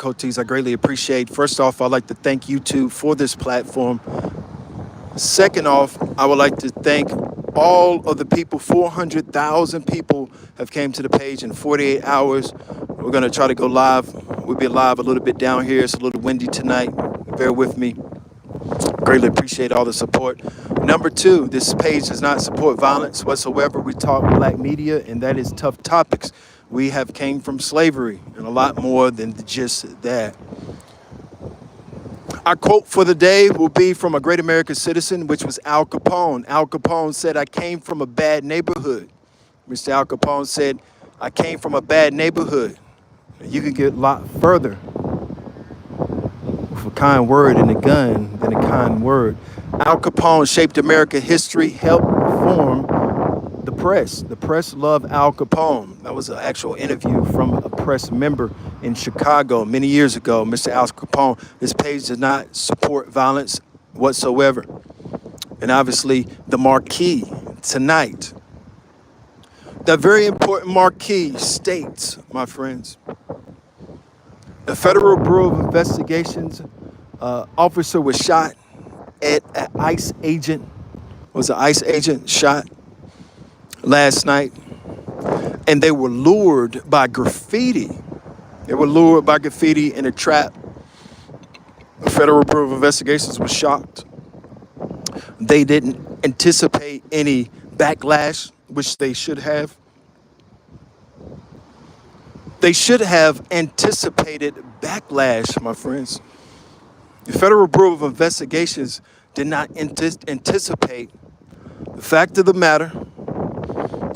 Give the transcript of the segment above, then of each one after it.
difficulties. I greatly appreciate. First off, I'd like to thank YouTube for this platform. Second off, I would like to thank all of the people. 400,000 people have came to the page in 48 hours. We're going to try to go live. We'll be live a little bit down here. It's a little windy tonight. Bear with me. Greatly appreciate all the support. Number two, this page does not support violence whatsoever. We talk black media, and that is tough topics. We have came from slavery and a lot more than just that. Our quote for the day will be from a great American citizen, which was Al Capone. Al Capone said, "I came from a bad neighborhood." Mr. Al Capone said, "I came from a bad neighborhood." You can get a lot further with a kind word and a gun than a kind word. Al Capone shaped American history, helped form the press. The press loved Al Capone. That was an actual interview from a press member in Chicago many years ago. Mr. Al Capone, this page does not support violence whatsoever. And obviously, the marquee tonight. The very important marquee states, my friends, the Federal Bureau of Investigations officer was shot at an ICE agent, shot last night, and they were lured by graffiti. They were lured by graffiti in a trap. The Federal Bureau of Investigations was shocked. They didn't anticipate any backlash, which they should have. They should have anticipated backlash, my friends. The Federal Bureau of Investigations did not anticipate the fact of the matter.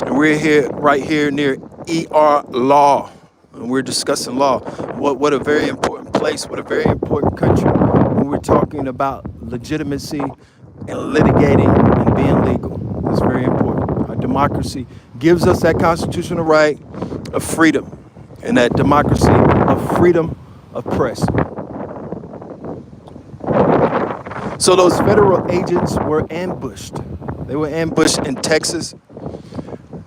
And we're here, right here near ER Law, and we're discussing law. What a very important place, what a very important country when we're talking about legitimacy and litigating and being legal. It's very important. Our democracy gives us that constitutional right of freedom, and that democracy of freedom of press. So those federal agents were ambushed. They were ambushed in Texas.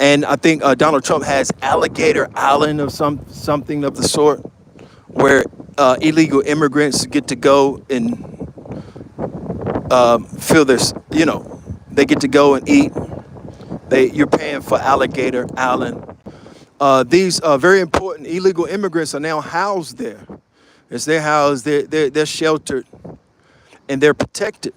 And I think Donald Trump has Alligator Island or something of the sort, where illegal immigrants get to go and feel this, they get to go and eat. You're paying for Alligator Island. These very important illegal immigrants are now housed there. As they're housed, they're sheltered, and they're protected.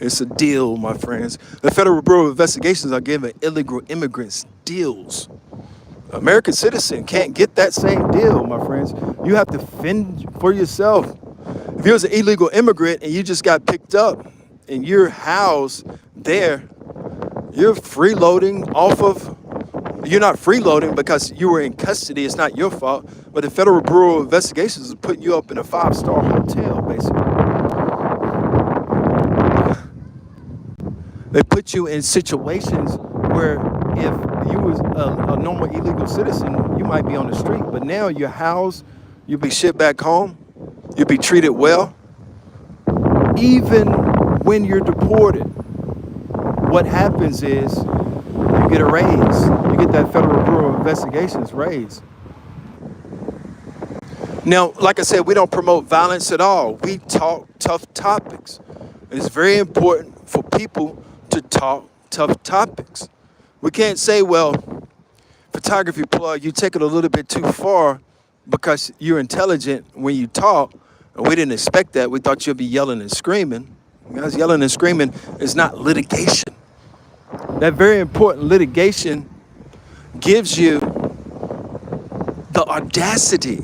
It's a deal, my friends. The Federal Bureau of Investigations are giving illegal immigrants deals. American citizen can't get that same deal, my friends. You have to fend for yourself. If you're an illegal immigrant and you just got picked up and you're housed there, you're freeloading off of, you're not freeloading because you were in custody. It's not your fault. But the Federal Bureau of Investigations is putting you up in a 5-star hotel, basically. They put you in situations where if you was a normal illegal citizen, you might be on the street. But now you're housed, you'll be shipped back home, you'll be treated well. Even when you're deported, what happens is you get a raise. You get that Federal Bureau of Investigations raise. Now, like I said, we don't promote violence at all. We talk tough topics. It's very important for people to talk tough topics. We can't say, well, photography plug, you take it a little bit too far because you're intelligent when you talk. And we didn't expect that. We thought you'd be yelling and screaming. Guys, yelling and screaming is not litigation. That very important litigation gives you the audacity.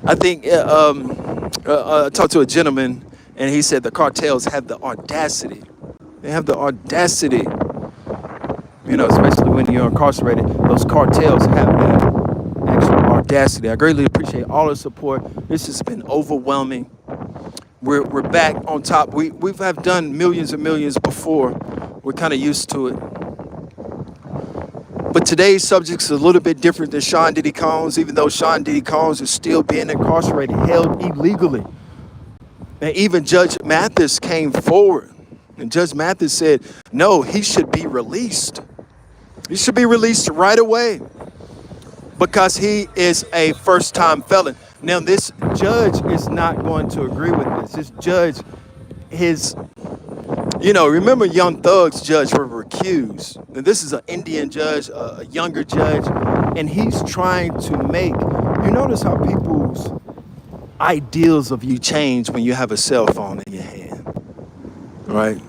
I think I talked to a gentleman, and he said the cartels have the audacity. They have the audacity, especially when you're incarcerated. Those cartels have that actual audacity. I greatly appreciate all the support. This has been overwhelming. We're back on top. We have done millions and millions before. We're kind of used to it. But today's subject is a little bit different than Sean Diddy Combs, even though Sean Diddy Combs is still being incarcerated, held illegally. And even Judge Mathis came forward. And Judge Mathis said, no, he should be released. He should be released right away because he is a first-time felon. Now, this judge is not going to agree with this. This judge, his, remember Young Thug's judge were recused. And this is an Indian judge, a younger judge, and he's trying to make, you notice how people's ideals of you change when you have a cell phone in your hand, right?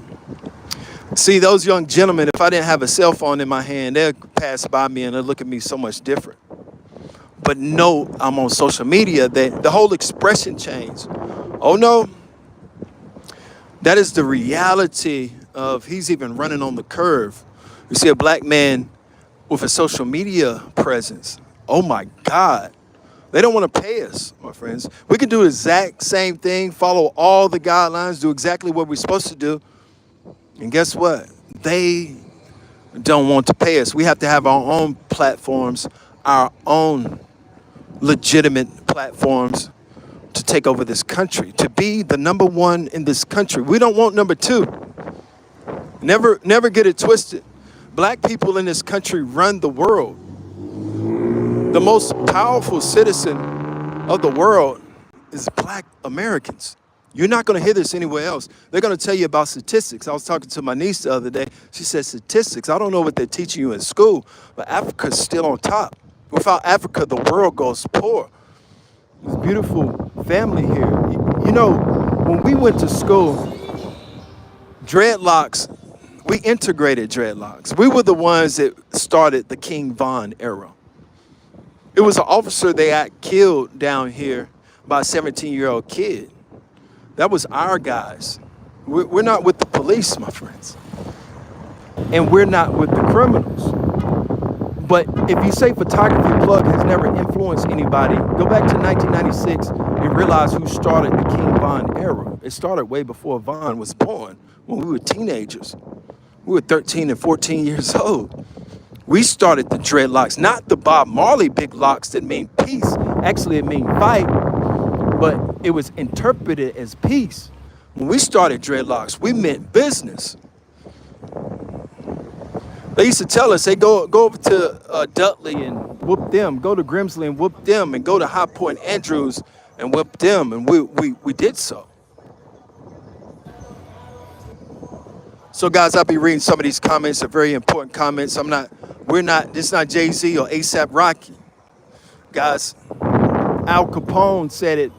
See, those young gentlemen, if I didn't have a cell phone in my hand, they'd pass by me and they'd look at me so much different. But no, I'm on social media, that the whole expression changed. Oh no, that is the reality of he's even running on the curve. You see a black man with a social media presence. Oh my God. They don't want to pay us, my friends. We can do the exact same thing, follow all the guidelines, do exactly what we're supposed to do. And guess what? They don't want to pay us. We have to have our own platforms, our own legitimate platforms to take over this country, to be the number one in this country. We don't want number two. Never get it twisted. Black people in this country run the world. The most powerful citizen of the world is black Americans. You're not going to hear this anywhere else. They're going to tell you about statistics. I was talking to my niece the other day. She said statistics. I don't know what they're teaching you in school, but Africa's still on top. Without Africa, the world goes poor. This beautiful family here. When we went to school, dreadlocks, we integrated dreadlocks. We were the ones that started the King Von era. It was an officer they got killed down here by a 17-year-old kid. That was our guys. We're not with the police, my friends. And we're not with the criminals. But if you say Photography Plug has never influenced anybody, go back to 1996 and realize who started the King Von era. It started way before Von was born, when we were teenagers. We were 13 and 14 years old. We started the dreadlocks, not the Bob Marley big locks that mean peace. Actually, it mean fight, but it was interpreted as peace. When we started dreadlocks, we meant business. They used to tell us, they go over to Dudley and whoop them, go to Grimsley and whoop them, and go to High Point Andrews and whoop them, and we did so. So guys, I'll be reading some of these comments. They're very important comments. This is not Jay-Z or A$AP Rocky. Guys, Al Capone said it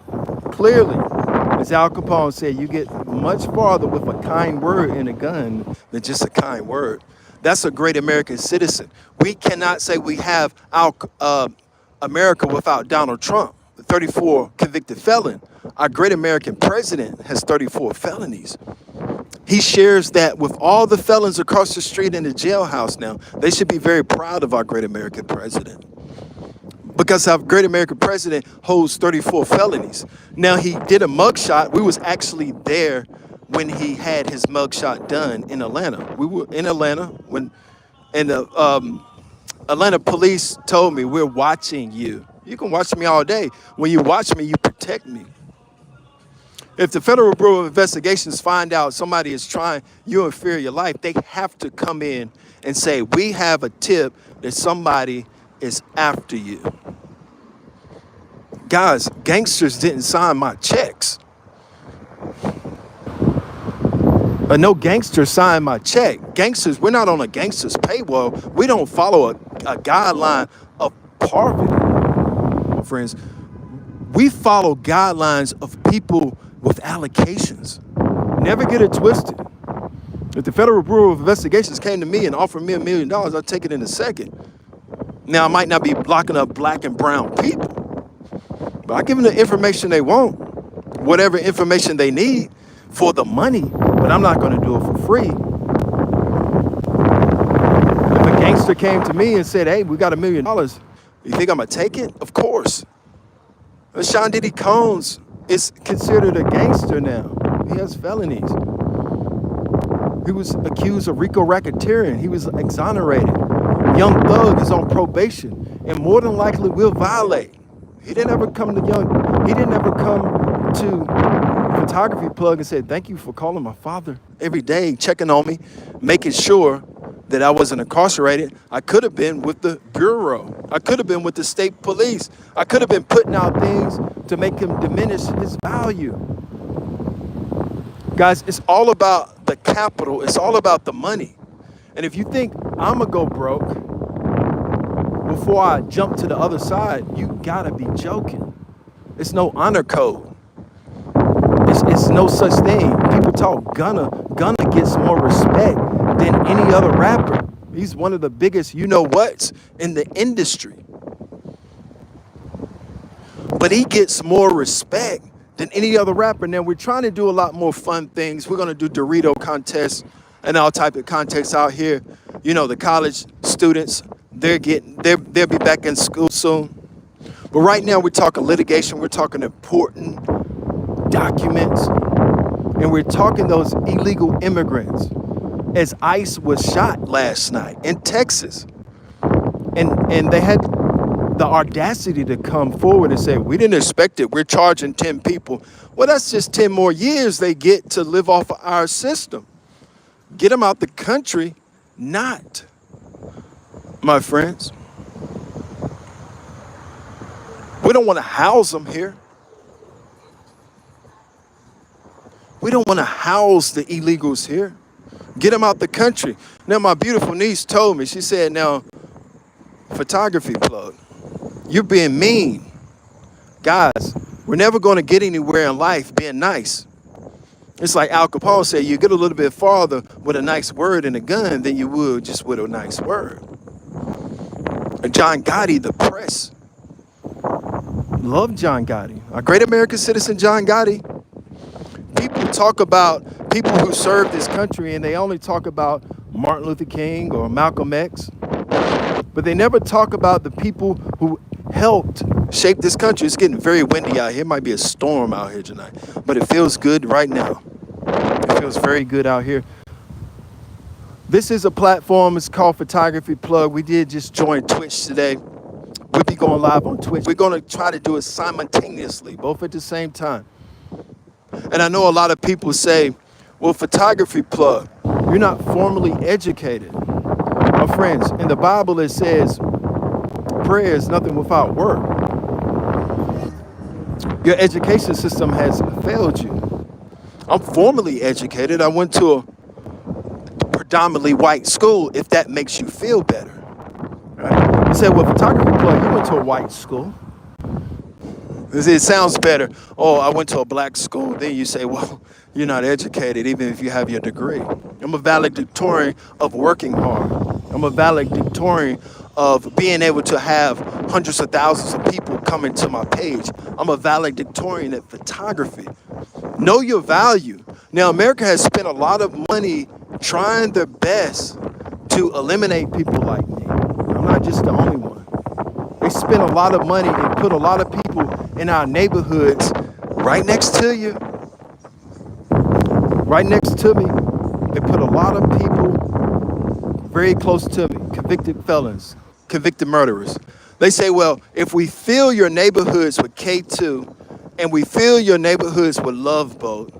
clearly. As Al Capone said, you get much farther with a kind word and a gun than just a kind word. That's a great American citizen. We cannot say we have America without Donald Trump, the 34 convicted felon. Our great American president has 34 felonies. He shares that with all the felons across the street in the jailhouse now. They should be very proud of our great American president, because our great American president holds 34 felonies. Now, he did a mugshot. We was actually there when he had his mugshot done in Atlanta. We were in Atlanta and the Atlanta police told me, we're watching you. You can watch me all day. When you watch me, you protect me. If the Federal Bureau of Investigations find out somebody is trying you in fear of your life, they have to come in and say, we have a tip that somebody is after you. Guys, gangsters didn't sign my checks. No gangster signed my check. Gangsters, we're not on a gangster's paywall. We don't follow a guideline of poverty, my friends. We follow guidelines of people with allocations. Never get it twisted. If the Federal Bureau of Investigations came to me and offered me $1 million, I'd take it in a second. Now, I might not be locking up black and brown people, but I give them the information they want, whatever information they need for the money, but I'm not going to do it for free. If a gangster came to me and said, hey, we got $1 million, you think I'm going to take it? Of course. Sean Diddy Combs is considered a gangster now. He has felonies. He was accused of RICO racketeering. He was exonerated. Young Thug is on probation and more than likely will violate. He didn't ever come to Photography Plug and say, thank you for calling my father every day, checking on me, making sure that I wasn't incarcerated. I could have been with the Bureau. I could have been with the state police. I could have been putting out things to make him diminish his value. Guys, it's all about the capital. It's all about the money. And if you think I'm going to go broke before I jump to the other side, you got to be joking. It's no honor code. It's no such thing. People talk Gunna. Gunna gets more respect than any other rapper. He's one of the biggest you-know-whats in the industry. But he gets more respect than any other rapper. Now, we're trying to do a lot more fun things. We're going to do Dorito contests and all type of contests out here. You know, the college students, they'll be back in school soon. But right now, we're talking litigation. We're talking important documents. And we're talking those illegal immigrants. As ICE was shot last night in Texas. And they had the audacity to come forward and say, we didn't expect it. We're charging 10 people. Well, that's just 10 more years they get to live off of our system. Get them out the country, not, my friends. We don't want to house them here. We don't want to house the illegals here. Get them out the country. Now, my beautiful niece told me, she said, now, photography plug, you're being mean. Guys, we're never going to get anywhere in life being nice. It's like Al Capone said, you get a little bit farther with a nice word and a gun than you would just with a nice word. And John Gotti, the press. Love John Gotti. A great American citizen, John Gotti. People talk about people who served this country and they only talk about Martin Luther King or Malcolm X. But they never talk about the people who helped shape this country. It's getting very windy out here. It might be a storm out here tonight, but it feels good right now. It feels very good out here. This is a platform. It's called Photography Plug. We did just join Twitch today. We'll be going live on Twitch. We're going to try to do it simultaneously, both at the same time. And I know a lot of people say, well, Photography Plug, you're not formally educated. My friends, in the Bible it says, prayer is nothing without work. Your education system has failed you. I'm formally educated. I went to a predominantly white school, if that makes you feel better. Right? You say, well, Photography Plug, you went to a white school. It sounds better. Oh, I went to a black school. Then you say, well, you're not educated, even if you have your degree. I'm a valedictorian of working hard. I'm a valedictorian of being able to have hundreds of thousands of people coming to my page. I'm a valedictorian at photography. Know your value. Now, America has spent a lot of money trying their best to eliminate people like me. I'm not just the only one. They spent a lot of money and put a lot of people in our neighborhoods right next to you. Right next to me. They put a lot of people very close to me, convicted felons, convicted murderers. They say, well, if we fill your neighborhoods with K2 and we fill your neighborhoods with Love Boat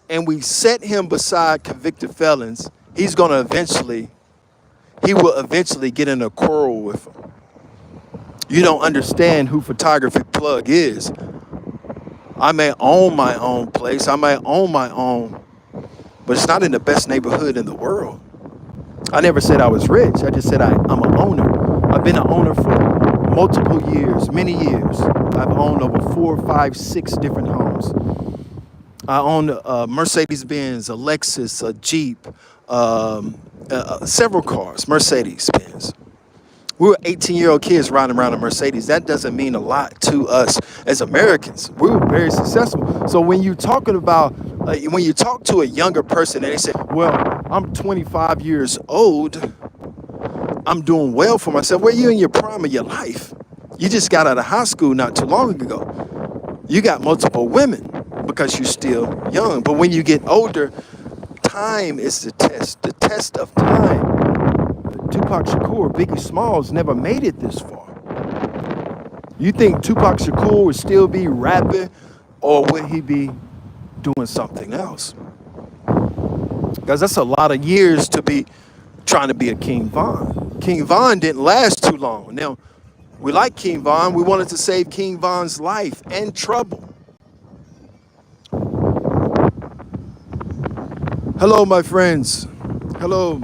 and we set him beside convicted felons, he will eventually get in a quarrel with them. You don't understand who Photography Plug is. I may own my own place. I may own my own, but it's not in the best neighborhood in the world. I never said I was rich. I just said I'm an owner. I've been an owner for multiple years, many years. I've owned over 4, 5, 6 different homes. I own a Mercedes-Benz, a Lexus, a Jeep, several cars, Mercedes-Benz. We were 18-year-old kids riding around a Mercedes. That doesn't mean a lot to us as Americans. We were very successful. So when you're talking about, when you talk to a younger person and they say, well, I'm 25 years old, I'm doing well for myself. Well, you're in your prime of your life. You just got out of high school not too long ago. You got multiple women because you're still young. But when you get older, time is the test of time. Tupac Shakur, Biggie Smalls never made it this far. You think Tupac Shakur would still be rapping or would he be doing something else? Because that's a lot of years to be trying to be a King Von. King Von didn't last too long. Now, We like King Von. We wanted to save King Von's life and trouble. Hello, my friends. Hello.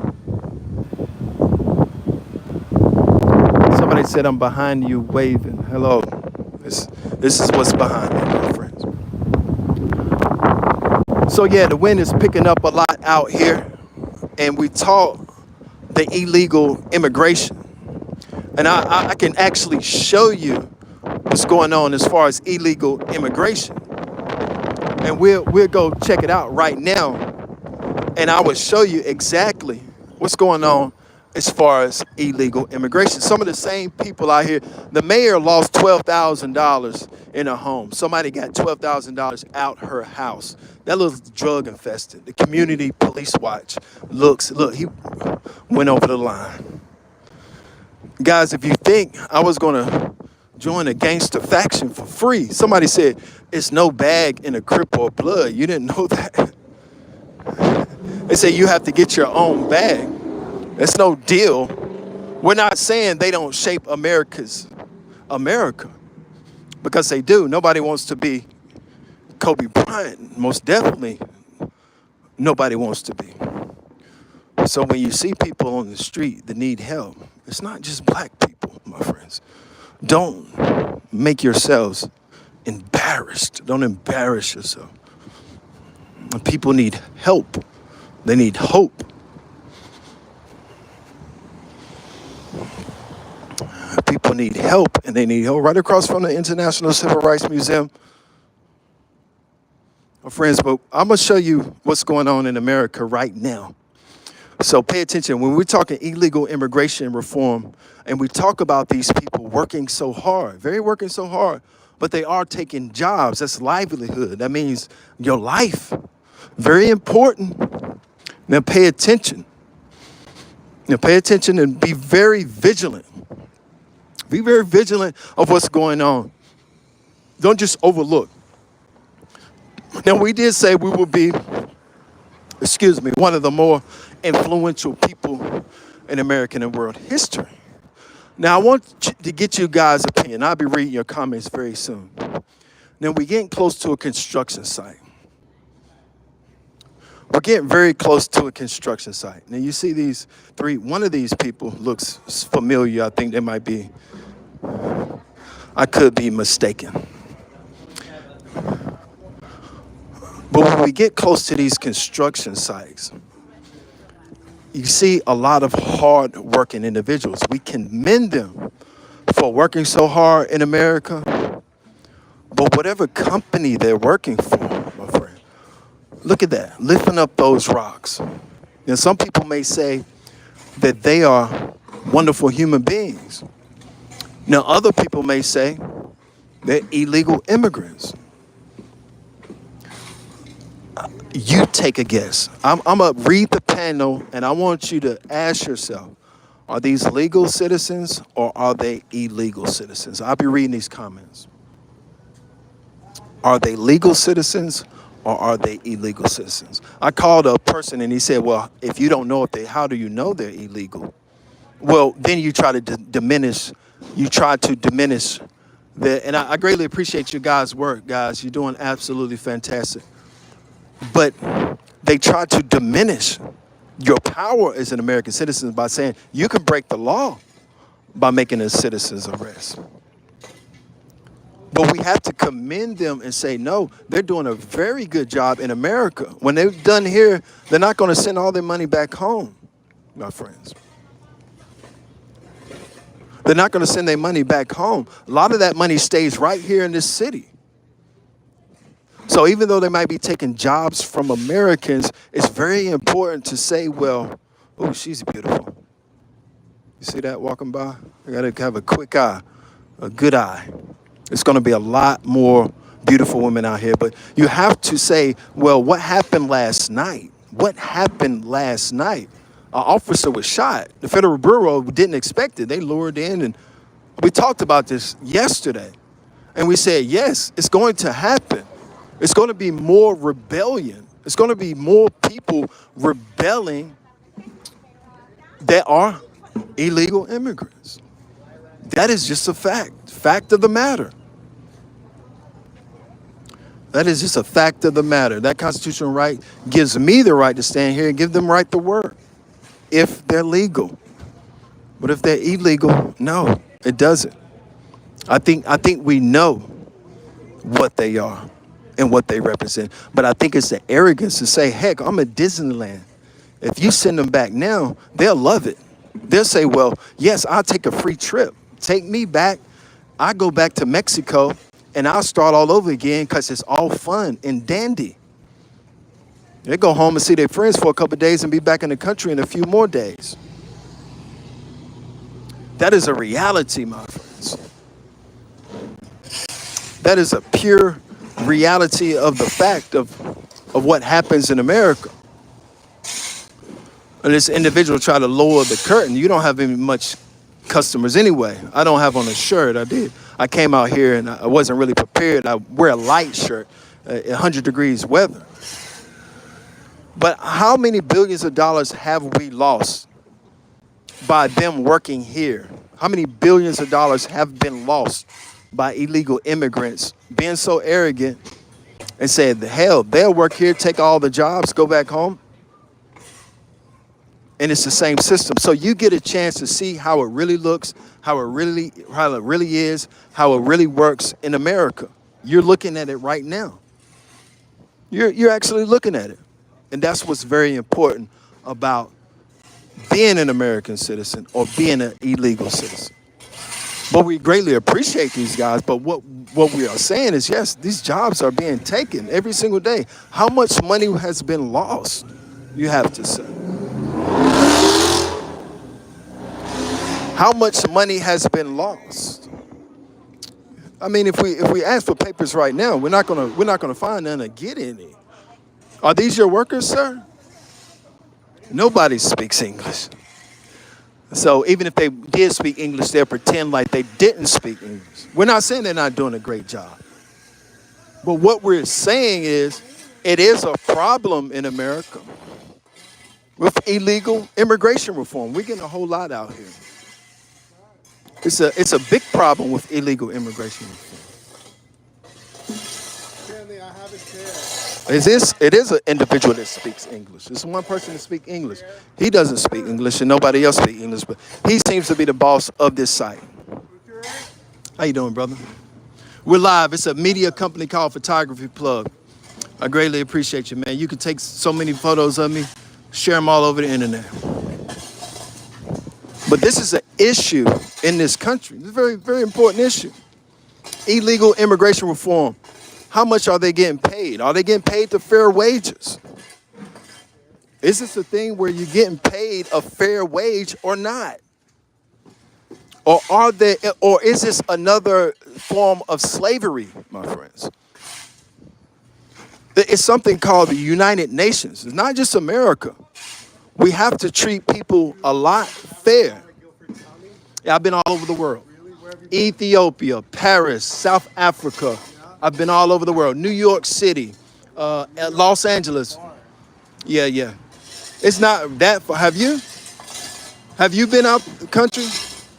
Somebody said I'm behind you waving. Hello. This is what's behind me, my friends. So yeah, the wind is picking up a lot out here, and we taught the illegal immigration. And I can actually show you what's going on as far as illegal immigration. And we'll go check it out right now. And I will show you exactly what's going on as far as illegal immigration. Some of the same people out here, the mayor lost $12,000 in her home. Somebody got $12,000 out her house. That looks drug infested. The community police watch look, he went over the line. Guys, if you think I was gonna join a gangster faction for free, somebody said it's no bag in a Crip or Blood. You didn't know that? They say you have to get your own bag. That's no deal. We're not saying they don't shape America's America, because they do. Nobody wants to be Kobe Bryant. Most definitely, nobody wants to be. So when you see people on the street that need help, it's not just black people, my friends. Don't make yourselves embarrassed. Don't embarrass yourself. People need help. They need hope. People need help, and they need help. Right across from the International Civil Rights Museum, my friends, but I'm going to show you what's going on in America right now. So pay attention. When we're talking illegal immigration reform, and we talk about these people working so hard, working so hard, but they are taking jobs. That's livelihood. That means your life. Very important. Now pay attention. Now pay attention and be very vigilant. Be very vigilant of what's going on. Don't just overlook. Now we did say we will be, one of the more influential people in American and world history. Now I want to get you guys' opinion. I'll be reading your comments very soon. Now we're getting close to a construction site. We're getting very close to a construction site. Now you see these three, one of these people looks familiar. I think they might be, I could be mistaken. But when we get close to these construction sites, you see a lot of hard-working individuals. We commend them for working so hard in America. But whatever company they're working for, my friend, look at that, lifting up those rocks. Now, some people may say that they are wonderful human beings. Now, other people may say they're illegal immigrants. You take a guess. I'm going to read the panel, and I want you to ask yourself, are these legal citizens or are they illegal citizens? I'll be reading these comments. Are they legal citizens or are they illegal citizens? I called a person and he said, well, if you don't know how do you know they're illegal? Well, then you try to diminish and I greatly appreciate your guys' work, guys. You're doing absolutely fantastic. But they try to diminish your power as an American citizen by saying you can break the law by making a citizen's arrest. But we have to commend them and say, no, they're doing a very good job in America. When they're done here, they're not going to send all their money back home, my friends. They're not going to send their money back home. A lot of that money stays right here in this city. So even though they might be taking jobs from Americans, it's very important to say, well, oh, she's beautiful. You see that walking by? I got to have a quick eye, a good eye. It's going to be a lot more beautiful women out here. But you have to say, well, what happened last night? What happened last night? An officer was shot. The Federal Bureau didn't expect it. They lured in, and we talked about this yesterday. And we said, yes, it's going to happen. It's going to be more rebellion. It's going to be more people rebelling that are illegal immigrants. That is just a fact. Fact of the matter. That is just a fact of the matter. That constitutional right gives me the right to stand here and give them right to work if they're legal. But if they're illegal, no, it doesn't. I think we know what they are and what they represent. But I think it's the arrogance to say, heck, I'm at Disneyland. If you send them back now, they'll love it. They'll say, well, yes, I'll take a free trip. Take me back. I go back to Mexico and I'll start all over again because it's all fun and dandy. They go home and see their friends for a couple of days and be back in the country in a few more days. That is a reality, my friends. That is a pure reality of the fact of what happens in America. And this individual tried to lower the curtain. You don't have any much customers anyway. I don't have on a shirt. I came out here and I wasn't really prepared. I wear a light shirt, 100 degrees weather. But how many billions of dollars have we lost by them working here? How many billions of dollars have been lost by illegal immigrants being so arrogant and saying, hell, they'll work here, take all the jobs, go back home? And it's the same system. So you get a chance to see how it really looks, how it really is, how it really works in America. You're looking at it right now. You're actually looking at it. And that's what's very important about being an American citizen or being an illegal citizen. But we greatly appreciate these guys. But what we are saying is, yes, these jobs are being taken every single day. How much money has been lost, you have to say. How much money has been lost? I mean, if we ask for papers right now, we're not gonna find none or get any. Are these your workers, sir? Nobody speaks English. So even if they did speak English, they'll pretend like they didn't speak English. We're not saying they're not doing a great job. But what we're saying is it is a problem in America with illegal immigration reform. We're getting a whole lot out here. It's a big problem with illegal immigration reform. Stanley, I have it there. It is an individual that speaks English. It's one person that speaks English. He doesn't speak English and nobody else speaks English, but he seems to be the boss of this site. How you doing, brother? We're live. It's a media company called Photography Plug. I greatly appreciate you, man. You can take so many photos of me, share them all over the internet. But this is an issue in this country. It's a very, very important issue. Illegal immigration reform. How much are they getting paid? Are they getting paid to fair wages? Is this a thing where you're getting paid a fair wage or not? Or is this another form of slavery, my friends? It's something called the United Nations. It's not just America. We have to treat people a lot fair. Yeah, I've been all over the world. Ethiopia, Paris, South Africa. I've been all over the world. New York City, Los Angeles. Yeah. It's not that far. Have you? Have you been out the country?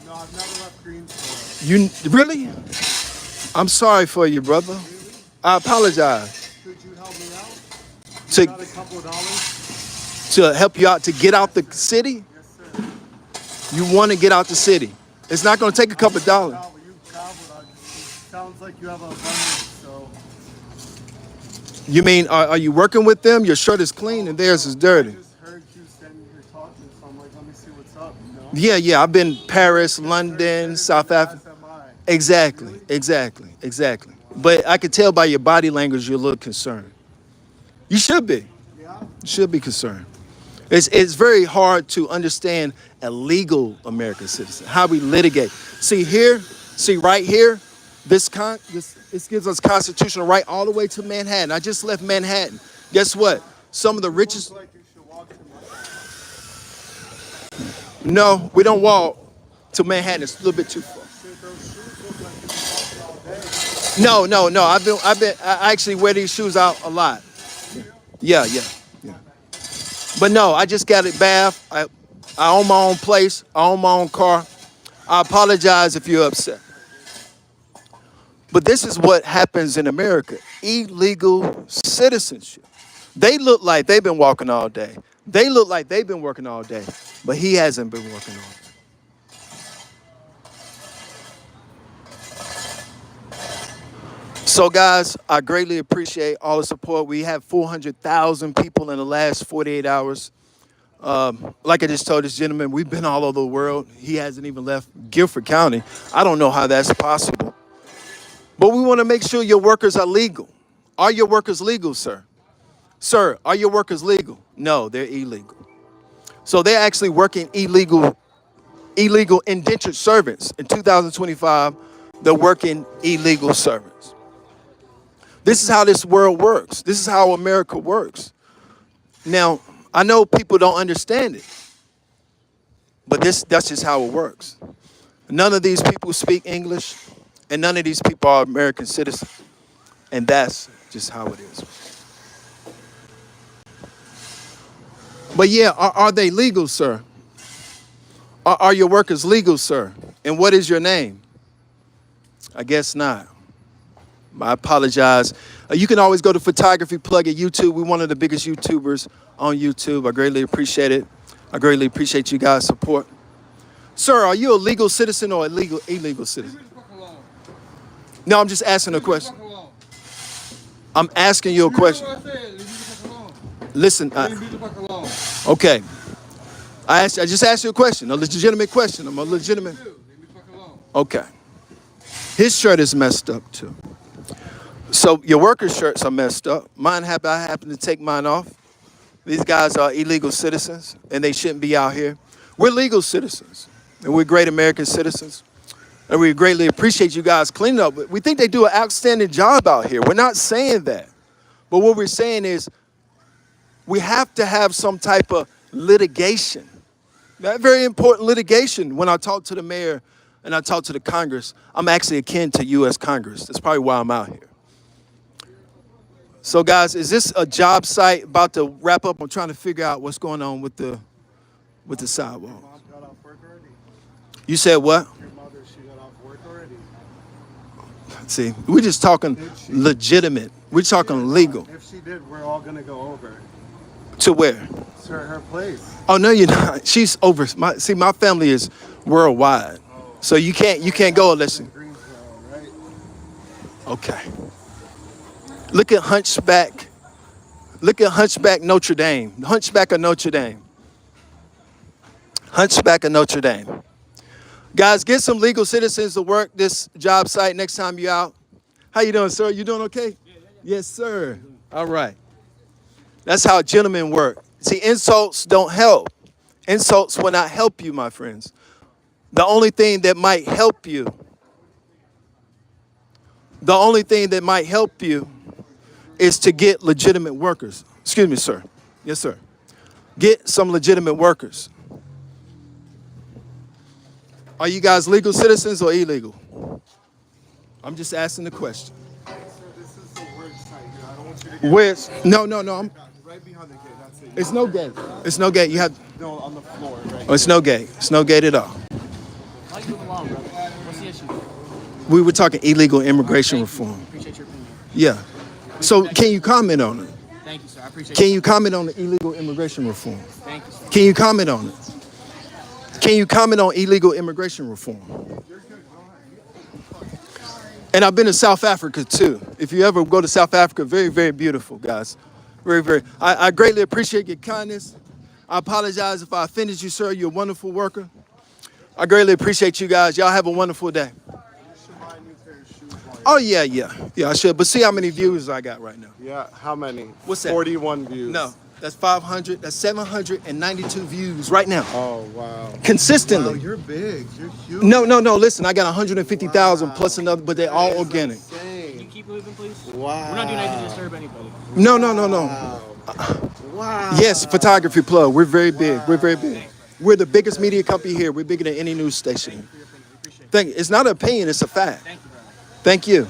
No, I've never left Greensboro. You really? I'm sorry for you, brother. Really? I apologize. Could you help me out? To, Got a couple of dollars? to help you out to get out the city? Yes, sir. You want to get out the city. It's not going to take a couple of dollars. You've traveled. It sounds like you have an abundance, so. You mean, are you working with them? Your shirt is clean and theirs is dirty. I just heard you standing here talking, so I'm like, let me see what's up, you know? Yeah. I've been Paris, London, South Africa. Exactly. But I could tell by your body language you're a little concerned. You should be. Yeah? You should be concerned. It's very hard to understand a legal American citizen, how we litigate. See right here, this gives us constitutional right all the way to Manhattan. I just left Manhattan. Guess what? Some of the richest. Like you should walk to my. No, we don't walk to Manhattan. It's a little bit too far. Shit, those shoes look like you can walk all day. No. I actually wear these shoes out a lot. Yeah. But no, I just got it bathed. I own my own place. I own my own car. I apologize if you're upset. But this is what happens in America. Illegal citizenship. They look like they've been walking all day. They look like they've been working all day. But he hasn't been working all day. So guys, I greatly appreciate all the support. We have 400,000 people in the last 48 hours. Like I just told this gentleman, we've been all over the world. He hasn't even left Guilford County. I don't know how that's possible. But we want to make sure your workers are legal. Are your workers legal, sir? Sir, are your workers legal? No, they're illegal. So they're actually working illegal indentured servants. In 2025, they're working illegal servants. This is how this world works. This is how America works. Now, I know people don't understand it, but that's just how it works. None of these people speak English, and none of these people are American citizens. And that's just how it is. But yeah, are they legal, sir? Are your workers legal, sir? And what is your name? I guess not. I apologize. You can always go to Photography Plug at YouTube. We're one of the biggest YouTubers on YouTube. I greatly appreciate it. I greatly appreciate you guys' support. Sir, are you a legal citizen or illegal citizen? No, I'm just asking a question. I'm asking you a question. Listen, okay. I just asked you a question, a legitimate question. I'm a legitimate. Okay. His shirt is messed up too. So your workers' shirts are messed up. I happen to take mine off. These guys are illegal citizens, and they shouldn't be out here. We're legal citizens, and we're great American citizens, and we greatly appreciate you guys cleaning up. We think they do an outstanding job out here. We're not saying that. But what we're saying is we have to have some type of litigation. That very important litigation. When I talk to the mayor and I talk to the Congress, I'm actually akin to U.S. Congress. That's probably why I'm out here. So guys, is this a job site about to wrap up? I'm trying to figure out what's going on with the sidewalk. Your mom got off work already? You said what? Your mother, she got off work already? See, we're just talking legitimate. We're talking legal. If she did, we're all gonna go over. To where? To her place. Oh no, you're not. She's over. My family is worldwide, so you can't go unless. Greensboro, right? Okay. Look at Hunchback. Look at Hunchback Notre Dame. Hunchback of Notre Dame. Hunchback of Notre Dame. Guys, get some legal citizens to work this job site next time you're out. How you doing, sir? You doing okay? Yeah. Yes, sir. All right. That's how gentlemen work. See, insults don't help. Insults will not help you, my friends. The only thing that might help you, is to get legitimate workers. Excuse me, sir. Yes, sir. Get some legitimate workers. Are you guys legal citizens or illegal? I'm just asking the question. So this is the work site here. I don't want you to get Where's no. right behind the gate. That's it. It's no gate. It's no gate. You have. No, on the floor, right? Oh, it's no gate. It's no gate at all. How you move along, brother? What's the issue? We were talking illegal immigration reform. Appreciate your opinion. Yeah. So can you comment on it? Thank you, sir. I appreciate Can you comment on the illegal immigration reform? Thank you, sir. Can you comment on it? Can you comment on illegal immigration reform? And I've been to South Africa too. If you ever go to South Africa, very, very beautiful, guys. Very, very. I greatly appreciate your kindness. I apologize if I offended you, sir. You're a wonderful worker. I greatly appreciate you guys. Y'all have a wonderful day. Oh, yeah. Yeah, I should. But see how many views I got right now. Yeah, how many? What's that? 41 views. No, that's 500. That's 792 views right now. Oh, wow. Consistently. Wow, you're big. You're huge. No. Listen, I got 150,000 plus another, but they're all organic. Can you keep moving, please? Wow. We're not doing anything to disturb anybody. No. Wow. Yes, Photography Plug. We're very big. We're very big. We're the biggest media company here. We're bigger than any news station. Thank you. It's not an opinion. It's a fact. Thank you, brother. Thank you.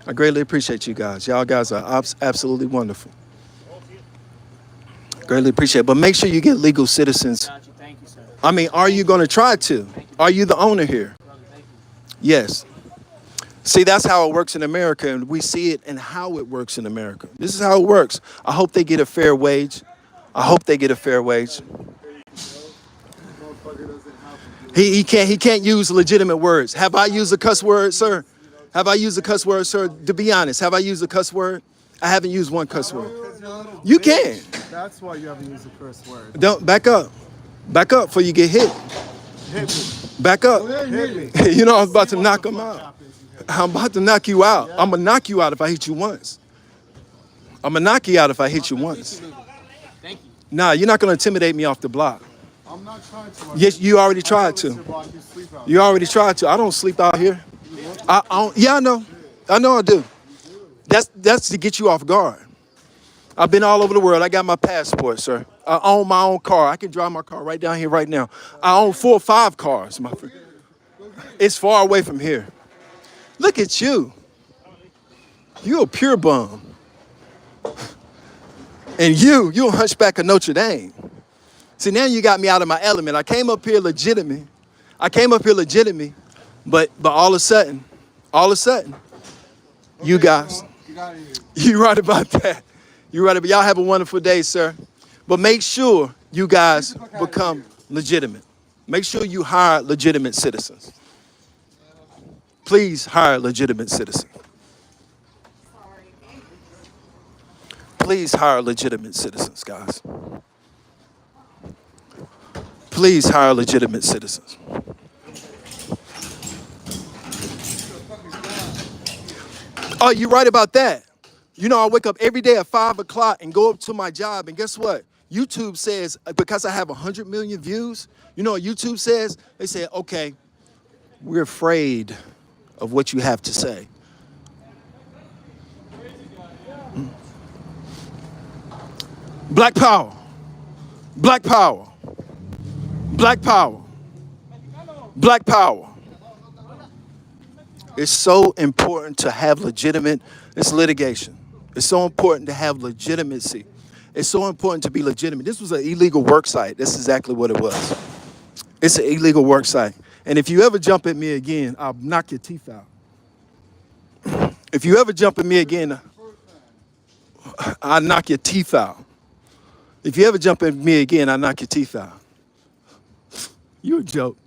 I greatly appreciate you guys. Y'all guys are absolutely wonderful. Greatly appreciate it. But make sure you get legal citizens. Got you. Thank you, sir. I mean, are you going to try to? Are you the owner here? Brother, thank you. Yes. See, that's how it works in America, and we see it and how it works in America. This is how it works. I hope they get a fair wage. I hope they get a fair wage. Motherfucker doesn't have to do He can't use legitimate words. Have I used a cuss word, sir? Have I used a cuss word, sir? To be honest, have I used a cuss word? I haven't used one cuss word. because you're a little You bitch. can. That's why you haven't used a curse word. Don't back up. Back up before you get hit. Hit me. Back up. Hit me. You know I was about to See what knock the him fuck out. happens here. I'm about to knock you out. I'm gonna knock you out if I hit you once. I'm gonna knock you out if I hit you once. Thank you. Nah, you're not gonna intimidate me off the block. I'm not trying to. Yes, you already I tried noticed to. your block, you sleep out. You already tried to. I don't sleep out here. I don't, yeah, I know. I know I do. That's to get you off guard. I've been all over the world. I got my passport, sir. I own my own car. I can drive my car right down here right now. I own 4 or 5 cars, my friend. It's far away from here. Look at you. You a pure bum. And you a hunchback of Notre Dame. See, now you got me out of my element. I came up here legitimate. But all of a sudden, you guys, You got it here. you right about that. You right about. Y'all have a wonderful day, sir. But make sure you guys become legitimate. Make sure you hire legitimate citizens. Please hire legitimate citizens. Please hire legitimate citizens, guys. Please hire legitimate citizens. Oh, you're right about that. You know, I wake up every day at 5 o'clock and go up to my job, and guess what? YouTube says, because I have 100 million views, you know what YouTube says? They say, okay, we're afraid of what you have to say. Black power. Black power. Black power. Black power. It's so important to have legitimate, it's litigation. It's so important to have legitimacy. It's so important to be legitimate. This was an illegal work site. That's exactly what it was. It's an illegal work site. And if you ever jump at me again, I'll knock your teeth out. If you ever jump at me again, I'll knock your teeth out. If you ever jump at me again, I'll knock your teeth out. You a joke.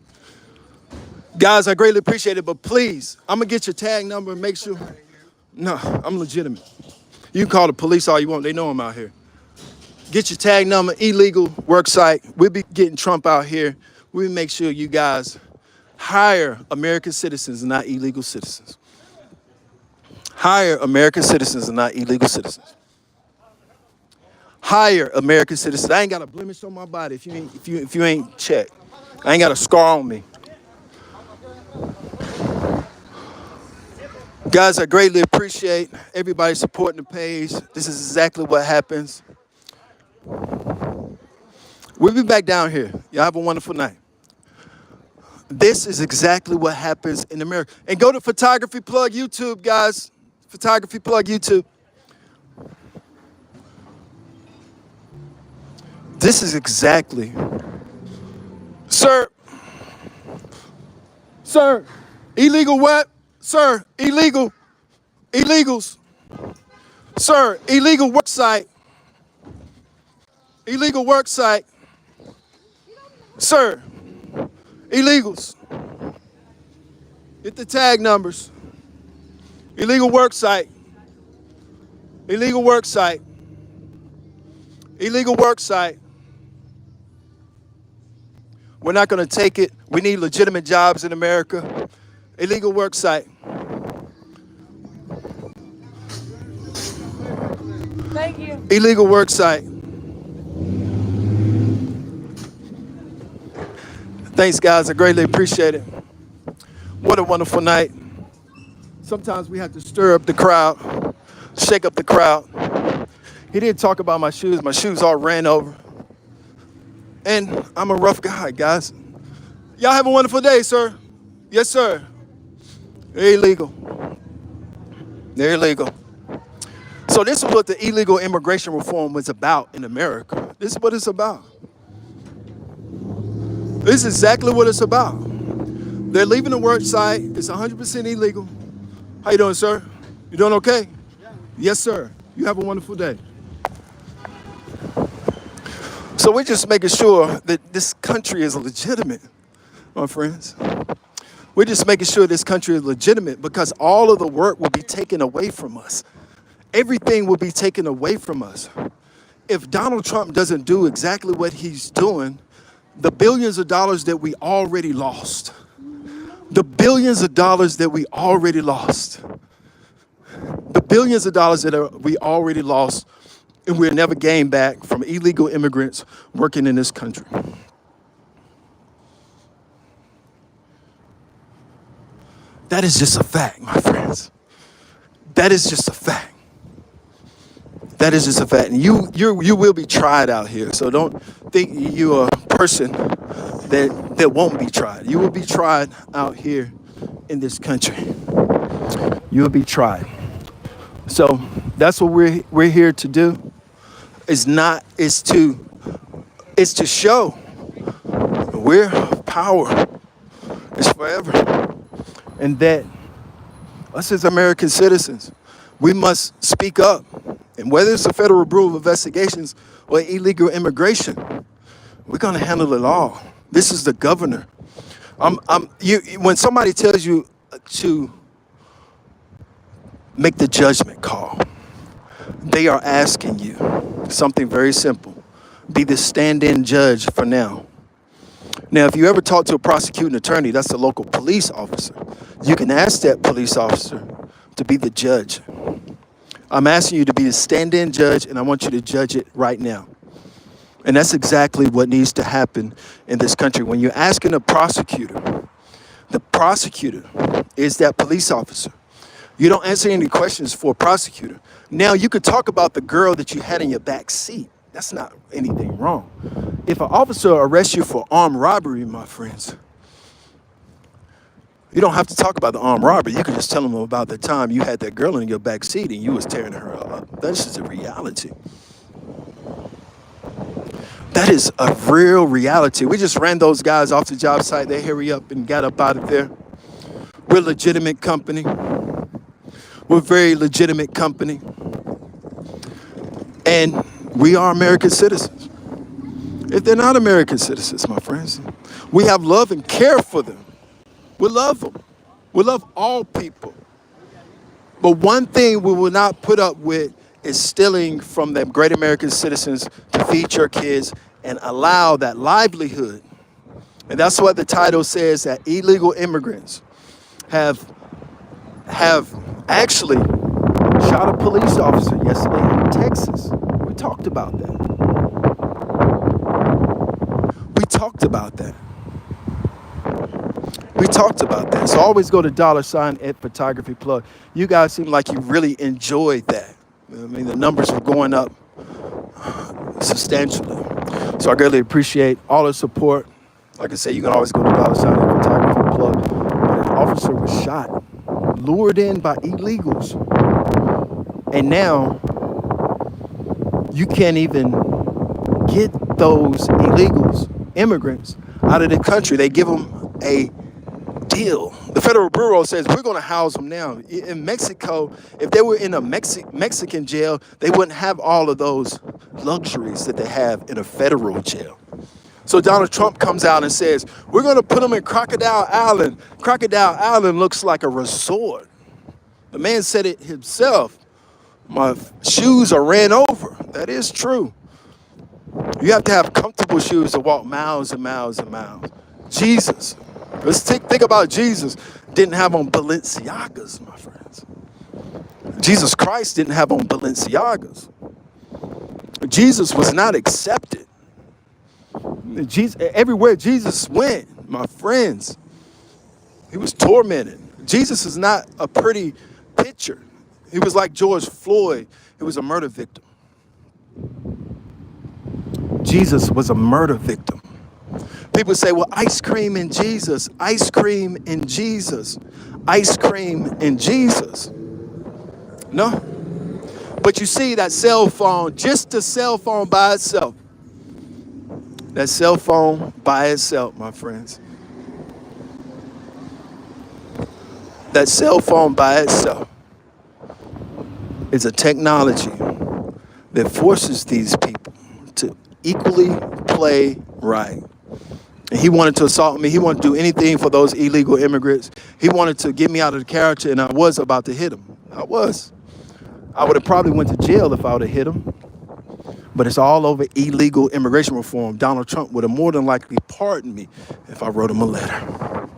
Guys, I greatly appreciate it, but please, I'm gonna get your tag number and make sure. No, I'm legitimate. You can call the police all you want. They know I'm out here. Get your tag number, illegal work site. We'll be getting Trump out here. We'll make sure you guys hire American citizens and not illegal citizens. Hire American citizens and not illegal citizens. Hire American citizens. I ain't got a blemish on my body if you ain't checked. I ain't got a scar on me. Guys, I greatly appreciate everybody supporting the page. This is exactly what happens. We'll be back down here. Y'all have a wonderful night. This is exactly what happens in America. And go to Photography Plug YouTube, guys. Photography Plug YouTube. This is exactly. Sir, illegal what? Sir, illegal, illegals. Sir, illegal work site. Illegal work site. Sir, illegals. Get the tag numbers. Illegal work site. Illegal work site. Illegal work site. We're not going to take it. We need legitimate jobs in America. Illegal work site. Thank you. Illegal work site. Thanks, guys. I greatly appreciate it. What a wonderful night. Sometimes we have to stir up the crowd, shake up the crowd. He didn't talk about my shoes. My shoes all ran over. And I'm a rough guy, guys. Y'all have a wonderful day, sir. Yes, sir. They're illegal. They're illegal. So this is what the illegal immigration reform was about in America. This is what it's about. This is exactly what it's about. They're leaving the work site. It's 100% illegal. How you doing, sir? You doing okay? Yes, sir. You have a wonderful day. So we're just making sure that this country is legitimate, my friends. We're just making sure this country is legitimate because all of the work will be taken away from us. Everything will be taken away from us. If Donald Trump doesn't do exactly what he's doing, the billions of dollars that we already lost, the billions of dollars that we already lost, the billions of dollars that we already lost and we'll never gain back from illegal immigrants working in this country. That is just a fact, my friends. That is just a fact. That is just a fact. And you will be tried out here. So don't think you're a person that won't be tried. You will be tried out here in this country. You will be tried. So that's what we're here to do. It's to show we're power is forever. And that us as American citizens, we must speak up. And whether it's the Federal Bureau of Investigations or illegal immigration, we're gonna handle it all. This is the governor. When somebody tells you to make the judgment call, they are asking you something very simple. Be the stand-in judge for now. Now, if you ever talk to a prosecuting attorney, that's a local police officer. You can ask that police officer to be the judge. I'm asking you to be the stand-in judge, and I want you to judge it right now. And that's exactly what needs to happen in this country. When you're asking a prosecutor, the prosecutor is that police officer. You don't answer any questions for a prosecutor. Now, you could talk about the girl that you had in your back seat. That's not anything wrong. If an officer arrests you for armed robbery, my friends, you don't have to talk about the armed robbery. You can just tell them about the time you had that girl in your back seat and you was tearing her up. That's just a reality. That is a real reality. We just ran those guys off the job site. They hurry up and got up out of there. We're a legitimate company. We're a very legitimate company. And we are American citizens. If they're not American citizens, my friends, we have love and care for them. We love them. We love all people. But one thing we will not put up with is stealing from them great American citizens to feed your kids and allow that livelihood. And that's what the title says, that illegal immigrants have actually shot a police officer yesterday in Texas. We talked about that. We talked about that. We talked about that. So always go to $@Photography Plug. You guys seem like you really enjoyed that. I mean, the numbers are going up substantially. So I greatly appreciate all the support. Like I said, you can always go to $@Photography Plug. But an officer was shot, lured in by illegals. And now you can't even get those illegals, immigrants, out of the country. They give them a deal. The Federal Bureau says we're going to house them now. In Mexico, if they were in a Mexican jail, they wouldn't have all of those luxuries that they have in a federal jail. So Donald Trump comes out and says, we're going to put them in Crocodile Island. Crocodile Island looks like a resort. The man said it himself. My shoes are ran over. That is true. You have to have comfortable shoes to walk miles and miles and miles. Jesus. Let's think about Jesus. Didn't have on Balenciagas, my friends. Jesus Christ didn't have on Balenciagas. Jesus was not accepted. Everywhere Jesus went, my friends, he was tormented. Jesus is not a pretty picture. He was like George Floyd. He was a murder victim. Jesus was a murder victim. People say, well, ice cream in Jesus, ice cream in Jesus, ice cream in Jesus. No. But you see that cell phone, just the cell phone by itself, That cell phone by itself, my friends, that cell phone by itself is a technology that forces these people to equally play right. And he wanted to assault me. He wanted to do anything for those illegal immigrants. He wanted to get me out of the character, and I was about to hit him. I was. I would have probably went to jail if I would have hit him. But it's all over illegal immigration reform. Donald Trump would have more than likely pardoned me if I wrote him a letter.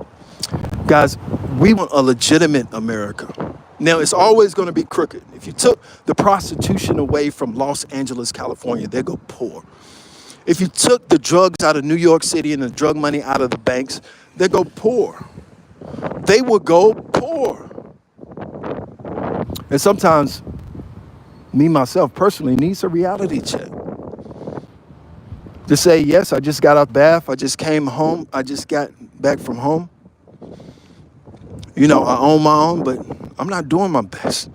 Guys, we want a legitimate America. Now, it's always going to be crooked. If you took the prostitution away from Los Angeles, California, they go poor. If you took the drugs out of New York City and the drug money out of the banks, they go poor. They will go poor. And sometimes, me, myself, personally, needs a reality check. To say, yes, I just got out the bath. I just came home. I just got back from home. You know, I own my own, but I'm not doing my best.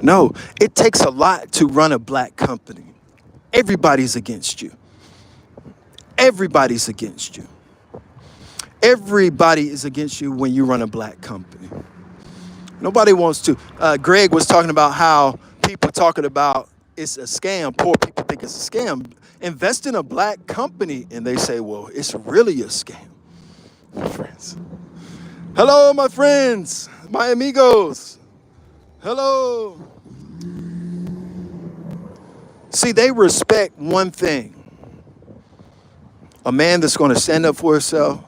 No, it takes a lot to run a black company. Everybody's against you. Everybody's against you. Everybody is against you when you run a black company. Nobody wants to. Greg was talking about how people talking about it's a scam. Poor people think it's a scam. Invest in a black company and they say, well, it's really a scam. My friends. Hello, my friends, my amigos. Hello. See, they respect one thing. A man that's going to stand up for himself,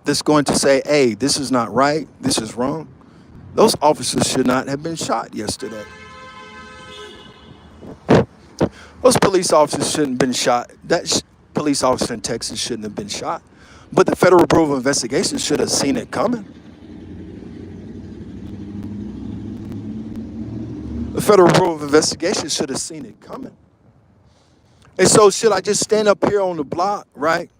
that's going to say, hey, this is not right, this is wrong. Those officers should not have been shot yesterday. Those police officers shouldn't have been shot. That police officer in Texas shouldn't have been shot. But the Federal Bureau of Investigation should have seen it coming. The Federal Bureau of Investigation should have seen it coming. And so should I just stand up here on the block, right?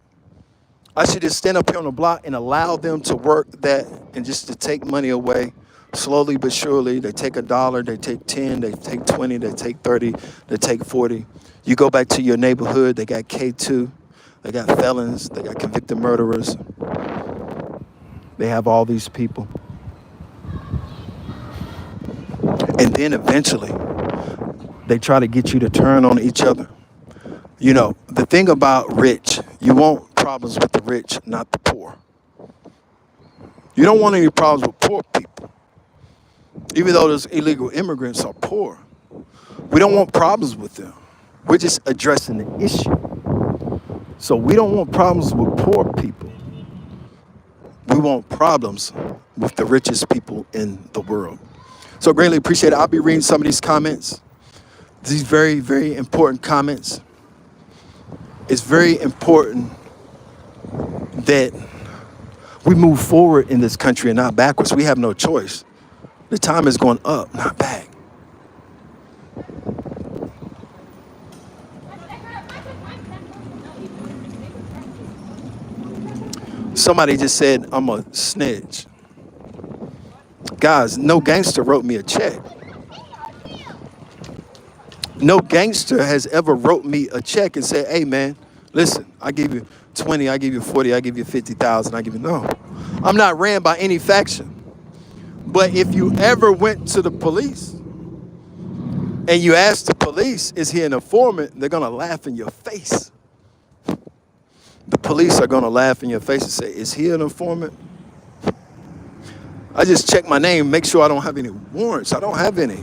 I should just stand up here on the block and allow them to work that and just to take money away slowly but surely. They take $1, they take 10, they take 20, they take 30, they take 40. You go back to your neighborhood, they got K2, they got felons, they got convicted murderers. They have all these people. And then eventually, they try to get you to turn on each other. You know, the thing about rich, you want problems with the rich, not the poor. You don't want any problems with poor people. Even though those illegal immigrants are poor, we don't want problems with them. We're just addressing the issue. So we don't want problems with poor people. We want problems with the richest people in the world. So greatly appreciate it. I'll be reading some of these comments. These very, very important comments. It's very important that we move forward in this country and not backwards. We have no choice. The time is going up, not back. Somebody just said, I'm a snitch. Guys, no gangster wrote me a check. No gangster has ever wrote me a check and said, hey man, listen, I give you 20, I give you 40, I give you 50,000, I give you, no. I'm not ran by any faction. But if you ever went to the police and you asked the police, is he an informant? They're gonna laugh in your face. The police are gonna laugh in your face and say, is he an informant? I just check my name, make sure I don't have any warrants. I don't have any.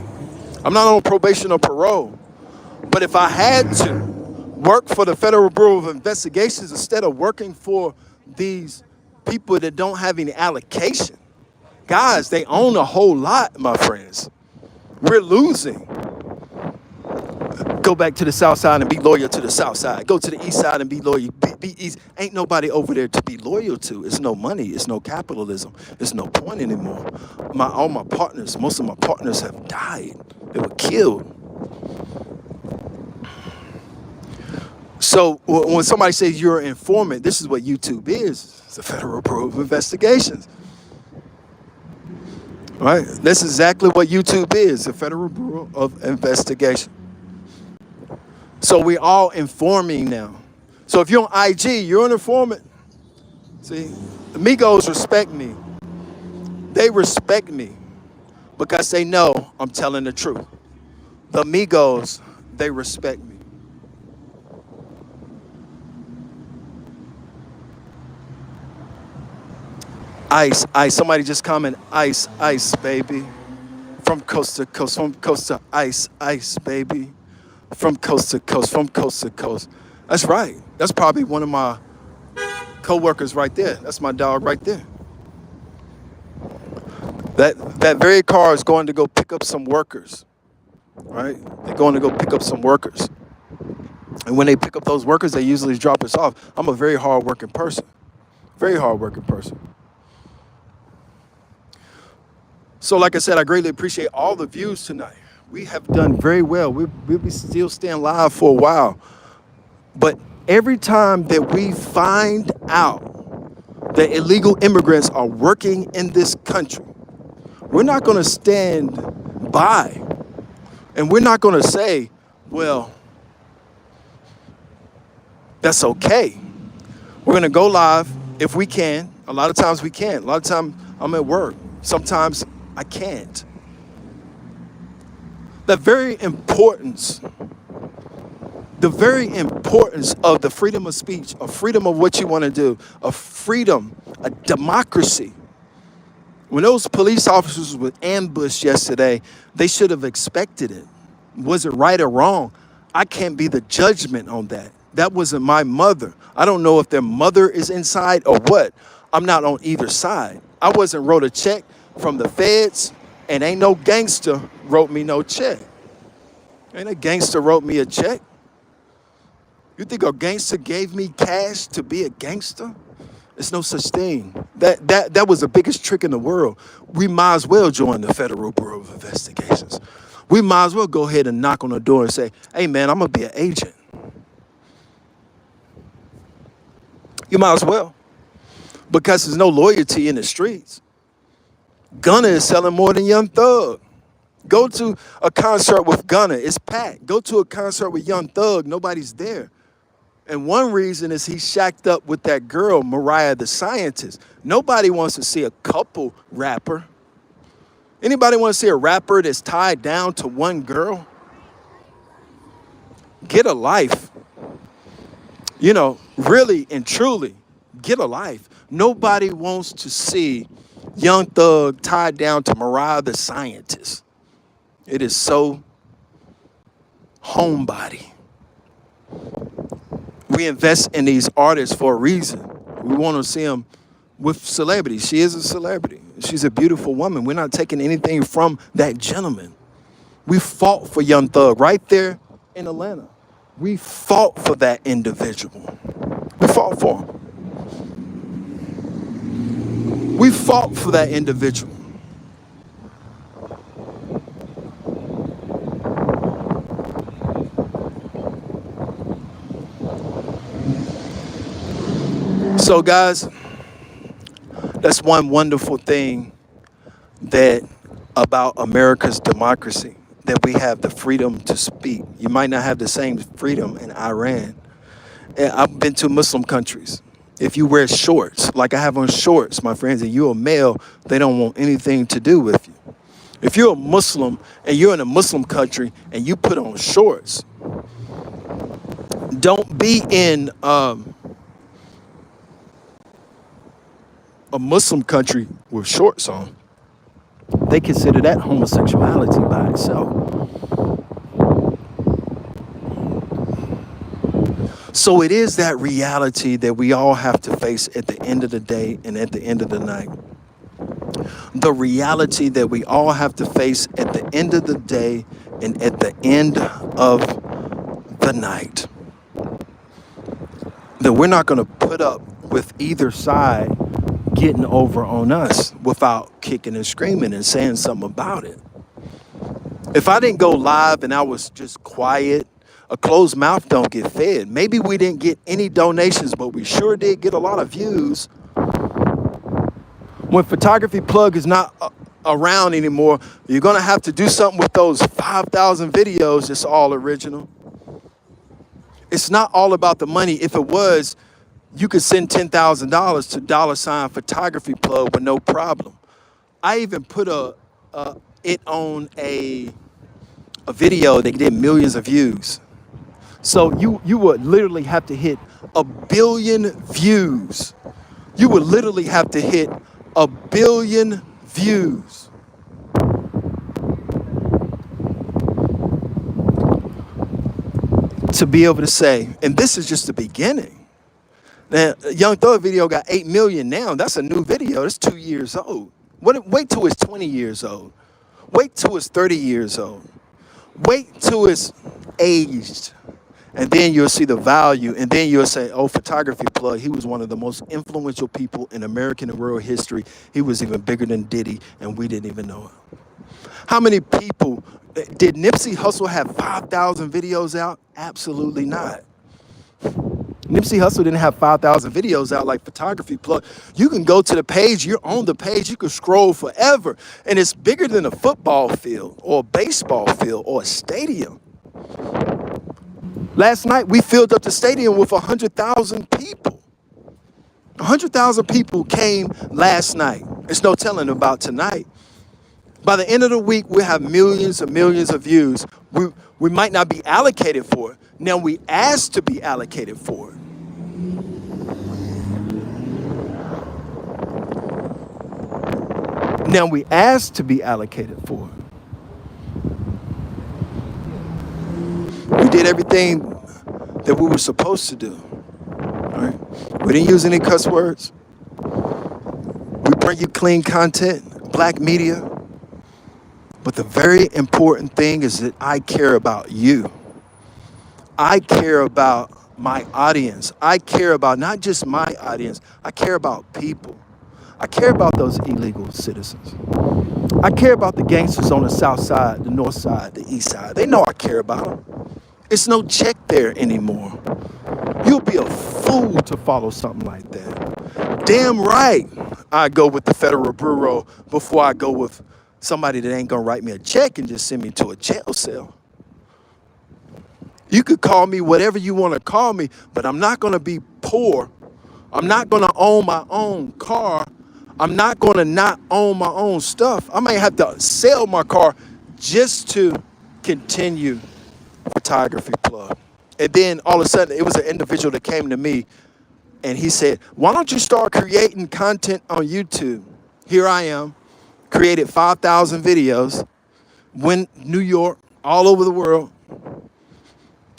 I'm not on probation or parole. But if I had to work for the Federal Bureau of Investigations instead of working for these people that don't have any allocation, guys, they own a whole lot, my friends. We're losing. Go back to the South Side and be loyal to the South Side. Go to the East Side and be loyal. Be easy. Ain't nobody over there to be loyal to. It's no money. It's no capitalism. There's no point anymore. All my partners, most of my partners have died. They were killed. So when somebody says you're an informant, this is what YouTube is. It's the Federal Bureau of Investigations. Right? That's exactly what YouTube is, the Federal Bureau of Investigation. So we're all informing now. So if you're on IG, you're an informant. See, the Migos respect me. They respect me because they know I'm telling the truth. The Migos, they respect me. Ice, ice. Somebody just comment, ice, ice, baby. From coast to coast, from coast to ice, ice, baby. From coast to coast, from coast to coast. That's right. That's probably one of my co-workers right there. That's my dog right there. That very car is going to go pick up some workers, right? They're going to go pick up some workers. And when they pick up those workers, they usually drop us off. I'm a very hard-working person. Very hard-working person. So like I said, I greatly appreciate all the views tonight. We have done very well. We'll be still staying live for a while. But every time that we find out that illegal immigrants are working in this country, we're not going to stand by. And we're not going to say, well, that's okay. We're going to go live if we can. A lot of times we can't. A lot of times I'm at work. Sometimes I can't. The very importance of the freedom of speech, a freedom of what you want to do, a freedom, a democracy. When those police officers were ambushed yesterday, they should have expected it. Was it right or wrong? I can't be the judgment on that. That wasn't my mother. I don't know if their mother is inside or what. I'm not on either side. I wasn't wrote a check from the feds, and ain't no gangster wrote me no check. Ain't a gangster wrote me a check. You think a gangster gave me cash to be a gangster? There's no such thing. That was the biggest trick in the world. We might as well join the Federal Bureau of Investigations. We might as well go ahead and knock on the door and say, hey man, I'm gonna be an agent. You might as well. Because there's no loyalty in the streets. Gunna is selling more than Young Thug. Go to a concert with Gunna, it's packed. Go to a concert with Young Thug, nobody's there. And one reason is he's shacked up with that girl, Mariah the Scientist. Nobody wants to see a couple rapper. Anybody want to see a rapper that's tied down to one girl? Get a life. You know, really and truly, get a life. Nobody wants to see Young Thug tied down to Mariah the Scientist. It is so homebody. We invest in these artists for a reason. We want to see them with celebrities. She is a celebrity. She's a beautiful woman. We're not taking anything from that gentleman. We fought for Young Thug right there in Atlanta. We fought for that individual. We fought for him. We fought for that individual. So guys, that's one wonderful thing that about America's democracy, that we have the freedom to speak. You might not have the same freedom in Iran. And I've been to Muslim countries. If you wear shorts, like I have on shorts, my friends, and you're a male, they don't want anything to do with you. If you're a Muslim and you're in a Muslim country and you put on shorts, don't be in a Muslim country with shorts on. They consider that homosexuality by itself. So it is that reality that we all have to face at the end of the day and at the end of the night. The reality that we all have to face at the end of the day and at the end of the night. That we're not going to put up with either side getting over on us without kicking and screaming and saying something about it. If I didn't go live and I was just quiet, a closed mouth don't get fed. Maybe we didn't get any donations, but we sure did get a lot of views. When Photography Plug is not around anymore, you're going to have to do something with those 5,000 videos that's all original. It's not all about the money. If it was, you could send $10,000 to $ photography plug with no problem. I even put it on a video that did millions of views. So you would literally have to hit 1 billion views. You would literally have to hit 1 billion views to be able to say, and this is just the beginning. Now, Young Thug video got 8 million now. That's a new video. That's 2 years old. Wait till it's 20 years old. Wait till it's 30 years old. Wait till it's aged. And then you'll see the value. And then you'll say, oh, photography plug. He was one of the most influential people in American and world history. He was even bigger than Diddy, and we didn't even know it. How many people, did Nipsey Hussle have 5,000 videos out? Absolutely not. Nipsey Hussle didn't have 5,000 videos out like photography plug. You can go to the page, you're on the page, you can scroll forever. And it's bigger than a football field or a baseball field or a stadium. Last night, we filled up the stadium with 100,000 people. 100,000 people came last night. There's no telling about tonight. By the end of the week, we'll have millions and millions of views. We might not be allocated for it. Now we asked to be allocated for it. Now we asked to be allocated for it. We did everything that we were supposed to do. All right? We didn't use any cuss words. We bring you clean content, black media. But the very important thing is that I care about you. I care about my audience. I care about not just my audience. I care about people. I care about those illegal citizens. I care about the gangsters on the south side, the north side, the east side. They know I care about them. It's no check there anymore. You'll be a fool to follow something like that. Damn right I go with the Federal Bureau before I go with somebody that ain't gonna write me a check and just send me to a jail cell. You could call me whatever you want to call me, but I'm not gonna be poor. I'm not gonna own my own car. I'm not gonna not own my own stuff. I may have to sell my car just to continue photography plug. And then all of a sudden, it was an individual that came to me and he said, why don't you start creating content on YouTube? Here I am, created 5,000 videos, went New York, all over the world.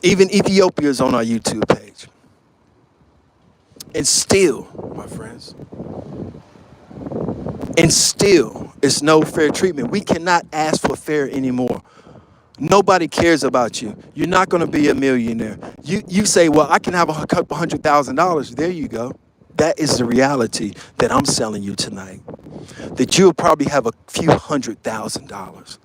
Even Ethiopia is on our YouTube page. And still, my friends, and still, it's no fair treatment. We cannot ask for fair anymore. Nobody cares about you. You're not going to be a millionaire. You say, well, I can have a couple $100,000. There you go. That is the reality that I'm selling you tonight. That you'll probably have a few $100,000.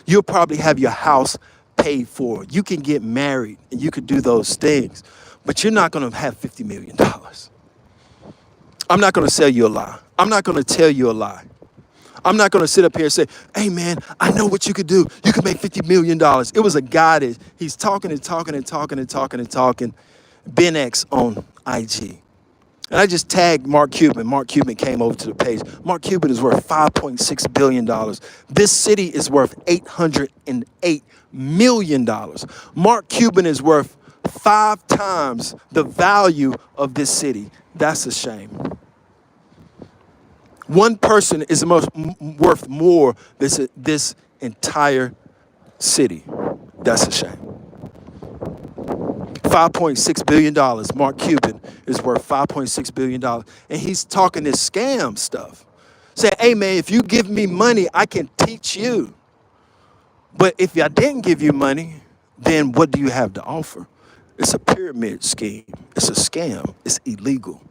You'll probably have your house paid for. You can get married and you can do those things. But you're not going to have $50 million. I'm not going to sell you a lie. I'm not going to tell you a lie. I'm not going to sit up here and say, hey, man, I know what you could do. You could make $50 million. It was a guy that he's talking and talking and talking and talking and talking. Ben X on IG. And I just tagged Mark Cuban. Mark Cuban came over to the page. Mark Cuban is worth $5.6 billion. This city is worth $808 million. Mark Cuban is worth 5 times the value of this city. That's a shame. One person is worth more than this entire city. That's a shame. $5.6 billion. Mark Cuban is worth $5.6 billion. And he's talking this scam stuff. Saying, hey, man, if you give me money, I can teach you. But if I didn't give you money, then what do you have to offer? It's a pyramid scheme. It's a scam. It's illegal.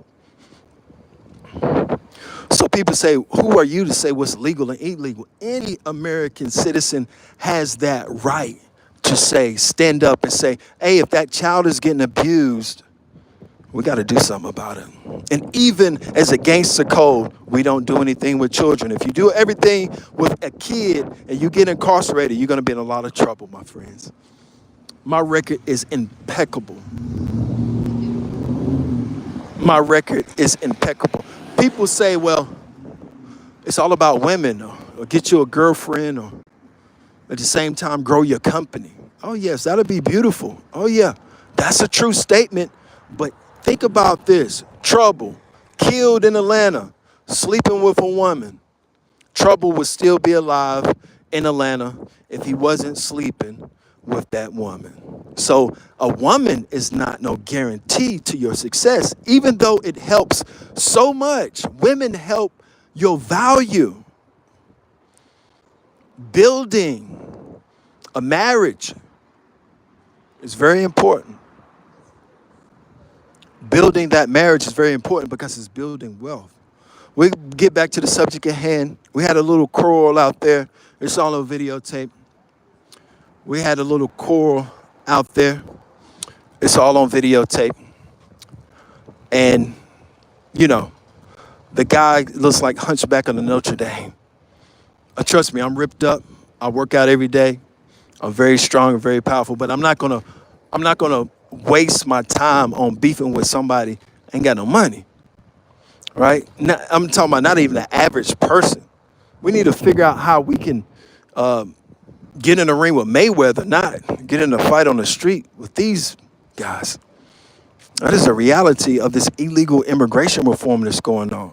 So people say, who are you to say what's legal and illegal? Any American citizen has that right to say, stand up and say, hey, if that child is getting abused, we got to do something about it. And even as a gangster code, we don't do anything with children. If you do everything with a kid and you get incarcerated, you're going to be in a lot of trouble, my friends. My record is impeccable. My record is impeccable. People say, well, it's all about women, or get you a girlfriend, or at the same time grow your company. Oh, yes, that'll be beautiful. Oh, yeah, that's a true statement. But think about this. Trouble, killed in Atlanta, sleeping with a woman. Trouble would still be alive in Atlanta if he wasn't sleeping with that woman. So a woman is not no guarantee to your success, even though it helps so much. Women help your value. Building a marriage is very important. Building that marriage is very important because it's building wealth. We get back to the subject at hand. We had a little quarrel out there. It's all on videotape. We had a little quarrel out there. It's all on videotape. And, you know, the guy looks like Hunchback of the Notre Dame. Trust me, I'm ripped up. I work out every day. I'm very strong and very powerful, but I'm not gonna waste my time on beefing with somebody ain't got no money. Right? I'm talking about not even the average person. We need to figure out how we can get in the ring with Mayweather, not get in a fight on the street with these guys. That is the reality of this illegal immigration reform that's going on.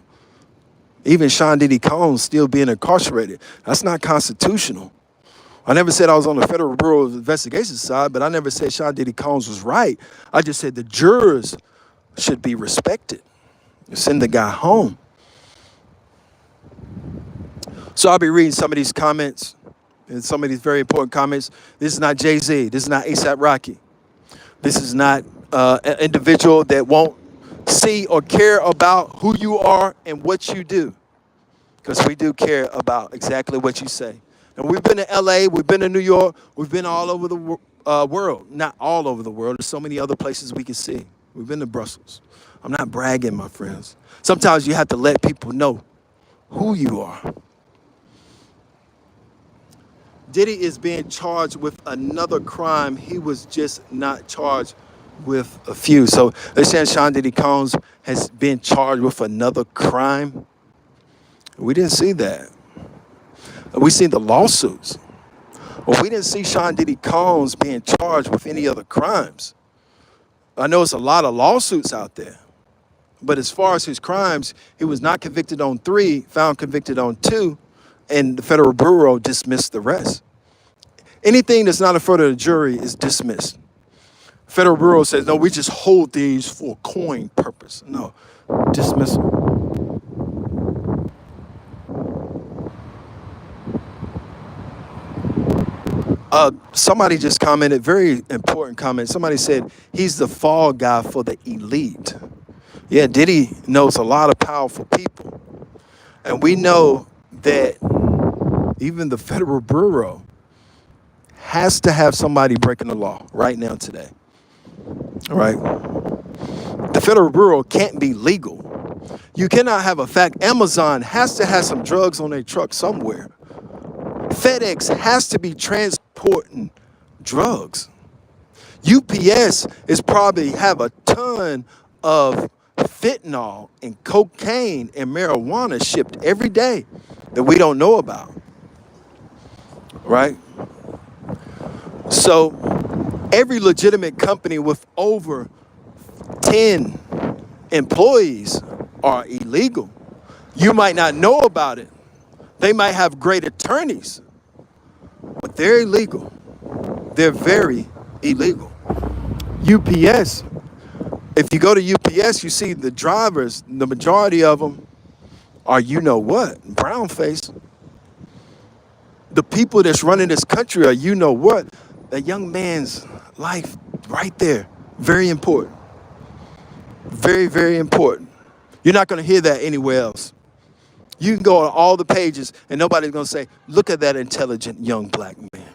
Even Sean Diddy Combs still being incarcerated. That's not constitutional. I never said I was on the Federal Bureau of Investigation side, but I never said Sean Diddy Combs was right. I just said the jurors should be respected. Send the guy home. So I'll be reading some of these comments and some of these very important comments. This is not Jay-Z. This is not A$AP Rocky. This is not an individual that won't see or care about who you are and what you do. Because we do care about exactly what you say. And we've been to LA, we've been to New York, we've been all over the world. Not all over the world. There's so many other places we can see. We've been to Brussels. I'm not bragging, my friends. Sometimes you have to let people know who you are. Diddy is being charged with another crime. He was just not charged with a few. So they're saying Sean Diddy Combs has been charged with another crime. We didn't see that. We seen the lawsuits. Well, we didn't see Sean Diddy Combs being charged with any other crimes. I know it's a lot of lawsuits out there. But as far as his crimes, he was not convicted on 3, found convicted on 2, and the Federal Bureau dismissed the rest. Anything that's not in front of the jury is dismissed. Federal Bureau says, no, we just hold these for coin purpose. No, dismissal. Somebody just commented, very important comment. Somebody said, he's the fall guy for the elite. Yeah, Diddy knows a lot of powerful people. And we know that even the Federal Bureau has to have somebody breaking the law right now today. All right? The Federal Bureau can't be legal. You cannot have a fact. Amazon has to have some drugs on their truck somewhere. FedEx has to be transporting drugs. UPS is probably have a ton of fentanyl and cocaine and marijuana shipped every day that we don't know about. Right? So every legitimate company with over 10 employees are illegal. You might not know about it. They might have great attorneys, but they're illegal. They're very illegal. UPS, if you go to UPS, you see the drivers, the majority of them are you know what, brown face. The people that's running this country are you know what. A young man's life right there, very important. Very, very important. You're not going to hear that anywhere else. You can go on all the pages and nobody's going to say, look at that intelligent young black man.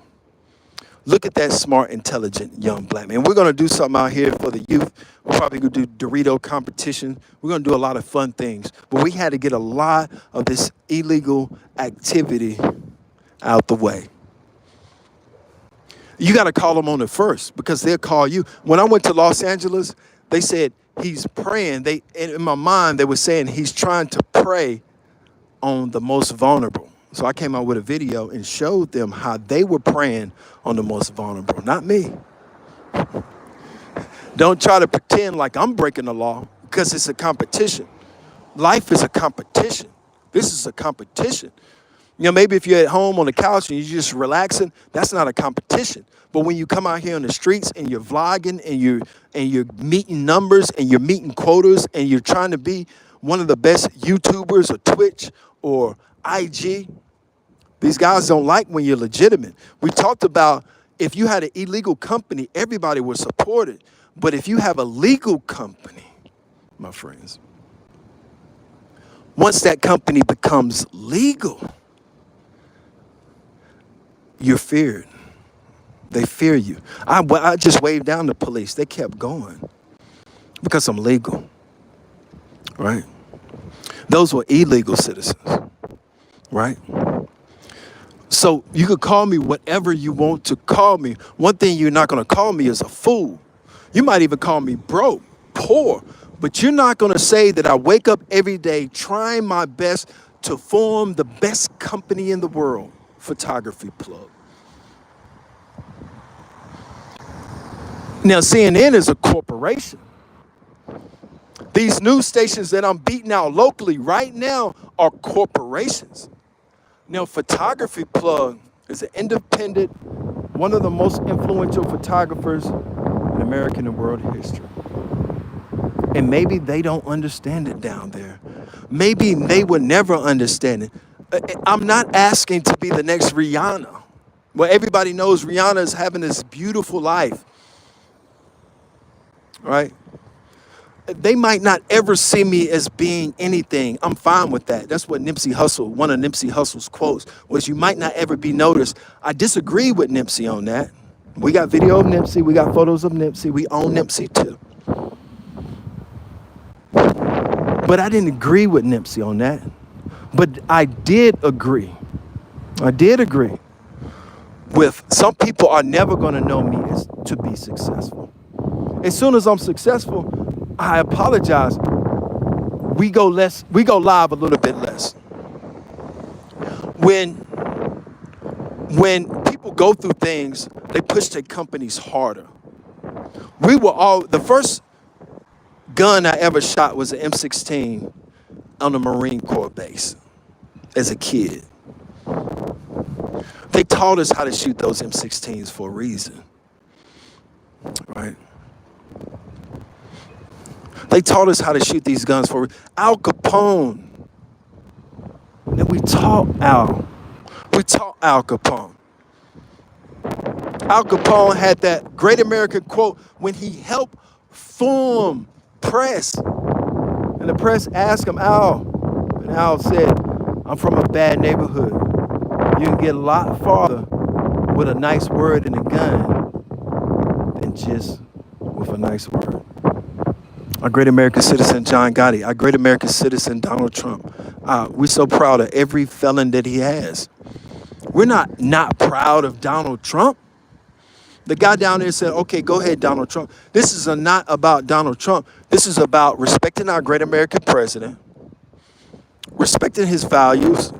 Look at that smart, intelligent young black man. We're going to do something out here for the youth. We're probably going to do Dorito competition. We're going to do a lot of fun things. But we had to get a lot of this illegal activity out the way. You got to call them on it first because they'll call you. When I went to Los Angeles, they said, He's praying. In my mind, they were saying he's trying to prey on the most vulnerable. So I came out with a video and showed them how they were praying on the most vulnerable, not me. Don't try to pretend like I'm breaking the law because it's a competition. Life is a competition. This is a competition. You know, maybe if you're at home on the couch and you're just relaxing, that's not a competition. But when you come out here on the streets and you're vlogging and you're meeting numbers and you're meeting quotas and you're trying to be one of the best YouTubers or Twitch or IG, these guys don't like when you're legitimate. We talked about if you had an illegal company, everybody would support it. But if you have a legal company, my friends, once that company becomes legal, you're feared. They fear you. I just waved down the police. They kept going because I'm legal, right? Those were illegal citizens, right? So you could call me whatever you want to call me. One thing you're not going to call me is a fool. You might even call me broke, poor, but you're not going to say that I wake up every day trying my best to form the best company in the world, Photography Plug. Now, CNN is a corporation. These news stations that I'm beating out locally right now are corporations. Now, Photography Plug is an independent, one of the most influential photographers in American and world history. And maybe they don't understand it down there. Maybe they will never understand it. I'm not asking to be the next Rihanna. Well, everybody knows Rihanna is having this beautiful life, right? They might not ever see me as being anything. I'm fine with that. That's what Nipsey Hussle, one of Nipsey Hussle's quotes was, you might not ever be noticed. I disagree with Nipsey on that. We got video of Nipsey. We got photos of Nipsey. We own Nipsey too. But I didn't agree with Nipsey on that. But I did agree. With some people are never going to know me as to be successful. As soon as I'm successful, I apologize. We go live a little bit less. When people go through things, they push their companies harder. The first gun I ever shot was an M16 on a Marine Corps base as a kid. They taught us how to shoot those M16s for a reason, right? They taught us how to shoot these guns for Al Capone. And we taught Al Capone. Al Capone had that great American quote when he helped form press. And the press asked him, Al, and Al said, I'm from a bad neighborhood. You can get a lot farther with a nice word and a gun than just with a nice word. Our great American citizen, John Gotti. Our great American citizen, Donald Trump. We're so proud of every felon that he has. We're not proud of Donald Trump. The guy down there said, okay, go ahead, Donald Trump. This is not about Donald Trump. This is about respecting our great American president, respecting his values,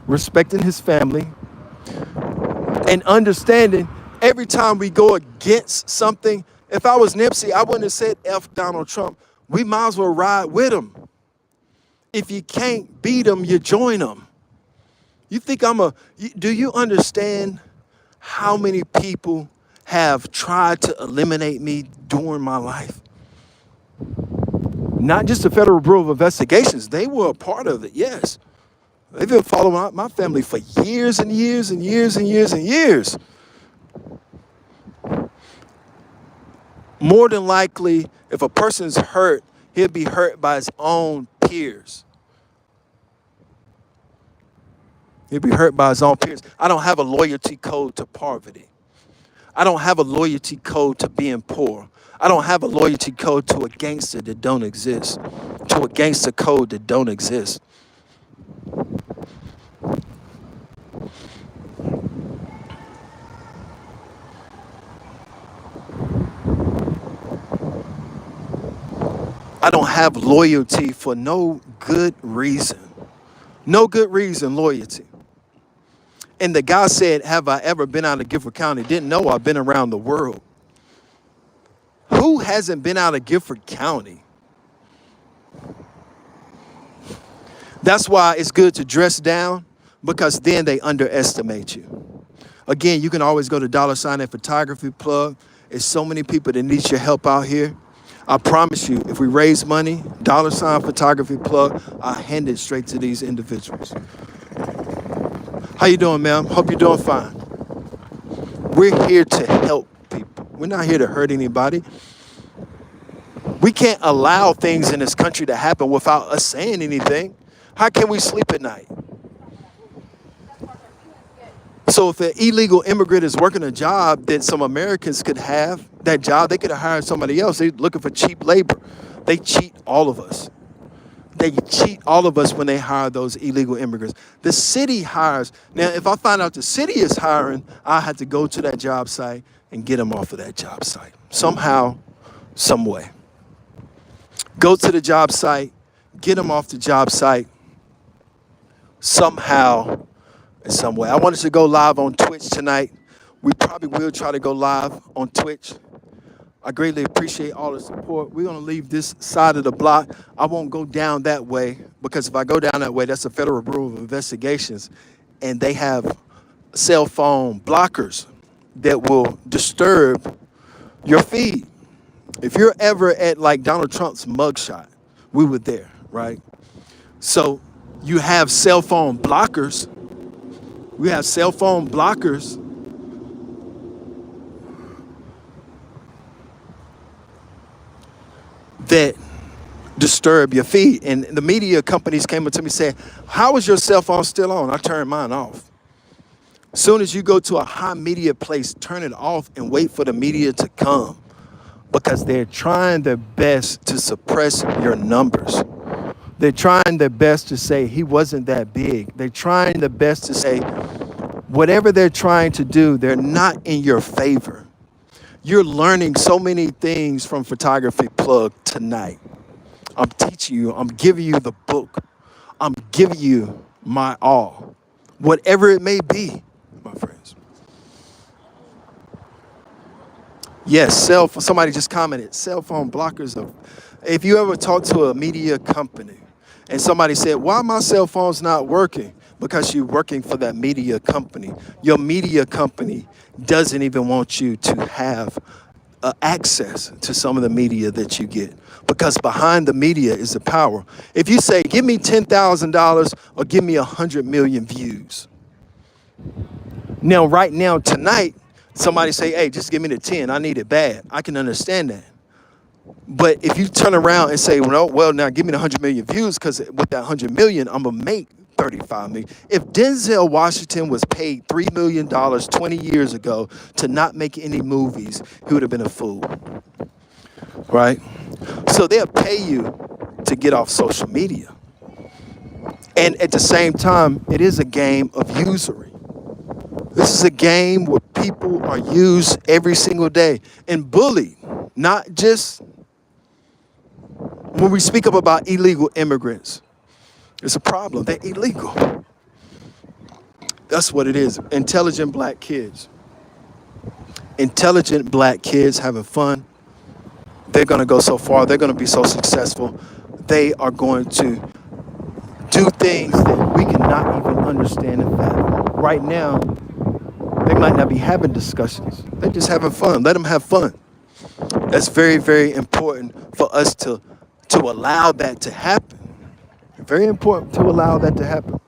respecting his family, and understanding every time we go against something. If I was Nipsey, I wouldn't have said F Donald Trump. We might as well ride with him. If you can't beat him, you join him. You think do you understand how many people have tried to eliminate me during my life? Not just the Federal Bureau of Investigations. They were a part of it, yes. They've been following my family for years and years and years and years and years. More than likely, if a person's hurt, he'll be hurt by his own peers. He'll be hurt by his own peers. I don't have a loyalty code to poverty. I don't have a loyalty code to being poor. I don't have a loyalty code to a gangster that don't exist, to a gangster code that don't exist. I don't have loyalty for no good reason. No good reason, loyalty. And the guy said, have I ever been out of Gifford County? Didn't know I've been around the world. Who hasn't been out of Gifford County? That's why it's good to dress down, because then they underestimate you. Again, you can always go to $ at Photography Plug. There's so many people that need your help out here. I promise you, if we raise money, $ Photography Plug, I'll hand it straight to these individuals. How you doing, ma'am? Hope you're doing fine. We're here to help people. We're not here to hurt anybody. We can't allow things in this country to happen without us saying anything. How can we sleep at night? So if an illegal immigrant is working a job that some Americans could have, that job, they could have hired somebody else. They're looking for cheap labor. They cheat all of us. They cheat all of us when they hire those illegal immigrants. The city hires. Now, if I find out the city is hiring, I have to go to that job site and get them off of that job site. Somehow, some way. Go to the job site, get them off the job site, somehow, in some way. I wanted to go live on Twitch tonight. We probably will try to go live on Twitch. I greatly appreciate all the support. We're going to leave this side of the block. I won't go down that way, because if I go down that way, that's the Federal Bureau of Investigations, and they have cell phone blockers that will disturb your feed. If you're ever at like Donald Trump's mugshot, we were there, right? So you have cell phone blockers. We have cell phone blockers that disturb your feed. And the media companies came up to me saying, how is your cell phone still on? I turned mine off. As soon as you go to a high media place, turn it off and wait for the media to come, because they're trying their best to suppress your numbers. They're trying their best to say he wasn't that big. They're trying their best to say whatever they're trying to do, they're not in your favor. You're learning so many things from Photography Plug tonight. I'm teaching you. I'm giving you the book. I'm giving you my all, whatever it may be, my friends. Yes, somebody just commented, cell phone blockers. If you ever talk to a media company and somebody said, why my cell phone's not working? Because you're working for that media company. Your media company doesn't even want you to have access to some of the media that you get, because behind the media is the power. If you say, give me $10,000 or give me 100 million views. Now, right now, tonight, somebody say, hey, just give me the 10. I need it bad. I can understand that. But if you turn around and say, well, now give me the 100 million views, because with that 100 million, I'm going to make 35 million. If Denzel Washington was paid $3 million 20 years ago to not make any movies, he would have been a fool, right? So they'll pay you to get off social media. And at the same time, it is a game of usury. This is a game where people are used every single day and bullied, not just when we speak up about illegal immigrants. It's a problem. They're illegal. That's what it is. Intelligent black kids. Intelligent black kids having fun. They're going to go so far. They're going to be so successful. They are going to do things that we cannot even understand and fathom. Right now, they might not be having discussions. They're just having fun. Let them have fun. That's very, very important for us to allow that to happen. Very important to allow that to happen.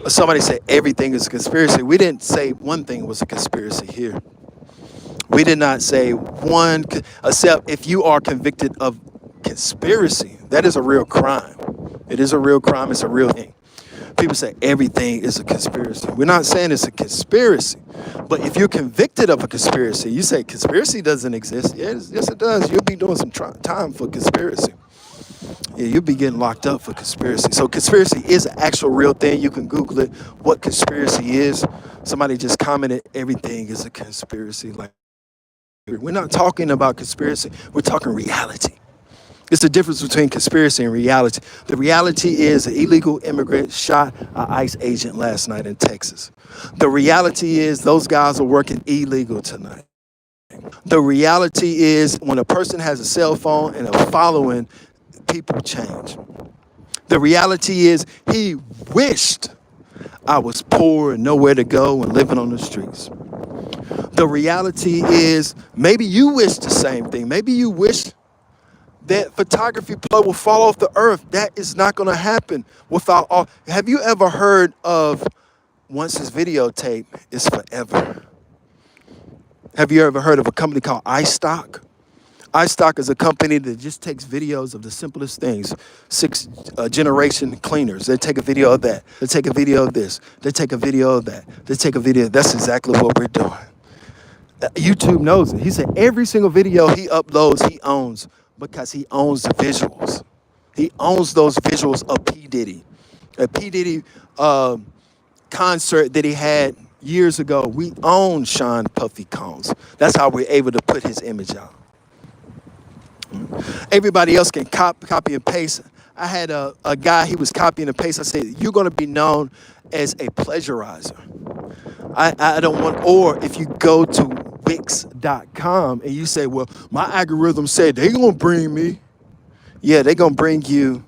Somebody said everything is a conspiracy. We didn't say one thing was a conspiracy here. We did not say one, except if you are convicted of conspiracy, that is a real crime. It is a real crime. It's a real thing. People say everything is a conspiracy. We're not saying it's a conspiracy. But if you're convicted of a conspiracy, you say conspiracy doesn't exist. Yes, it does. You'll be doing some time for conspiracy. Yeah, you'll be getting locked up for conspiracy. So conspiracy is an actual real thing. You can Google it, what conspiracy is. Somebody just commented, everything is a conspiracy. Like We're not talking about conspiracy. We're talking reality. It's the difference between conspiracy and reality. The reality is an illegal immigrant shot an ICE agent last night in Texas. The reality is those guys are working illegal tonight. The reality is when a person has a cell phone and a following, people change. The reality is he wished I was poor and nowhere to go and living on the streets. The reality is maybe you wish the same thing. Maybe you wish that photography plug will fall off the earth. That is not going to happen without all. Have you ever heard of once it's videotaped, it's forever? Have you ever heard of a company called iStock? iStock is a company that just takes videos of the simplest things. Six generation cleaners. They take a video of that. They take a video of this. They take a video of that. They take a video. That's exactly what we're doing. YouTube knows it. He said every single video he uploads, he owns because he owns the visuals. He owns those visuals of P. Diddy. A P. Diddy concert that he had years ago. We own Sean Puffy Combs. That's how we're able to put his image out. Everybody else can copy and paste. I had a guy, he was copying and paste. I said, you're going to be known as a plagiarizer. I don't want, or if you go to Wix.com and you say, well, my algorithm said they're going to bring me. Yeah, they're going to bring you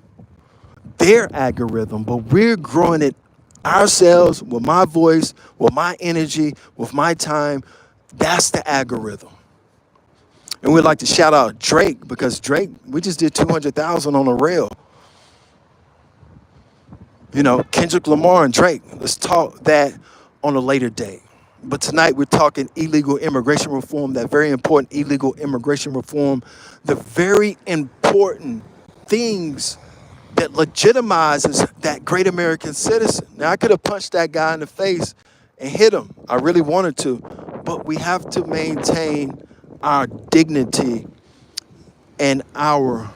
their algorithm, but we're growing it ourselves with my voice, with my energy, with my time. That's the algorithm. And we'd like to shout out Drake because Drake, we just did 200,000 on a reel. You know, Kendrick Lamar and Drake. Let's talk that on a later date. But tonight we're talking illegal immigration reform, that very important illegal immigration reform, the very important things that legitimizes that great American citizen. Now, I could have punched that guy in the face and hit him. I really wanted to. But we have to maintain our dignity and our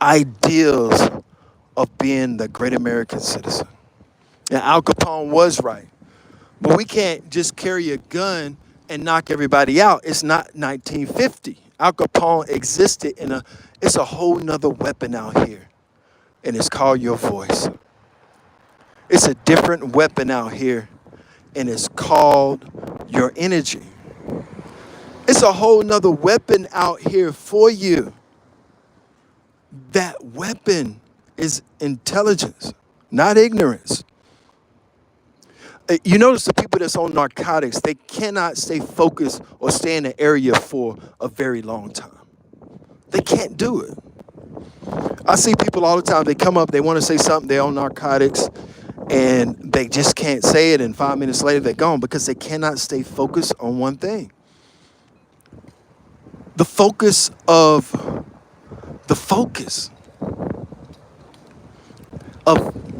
ideals of being the great American citizen. Now, Al Capone was right. But we can't just carry a gun and knock everybody out. It's not 1950. Al Capone existed it's a whole nother weapon out here. And it's called your voice. It's a different weapon out here. And it's called your energy. It's a whole nother weapon out here for you. That weapon is intelligence, not ignorance. You notice the people that's on narcotics, they cannot stay focused or stay in an area for a very long time. They can't do it. I see people all the time, they come up, they want to say something, they're on narcotics, and they just can't say it, and 5 minutes later they're gone because they cannot stay focused on one thing. The focus of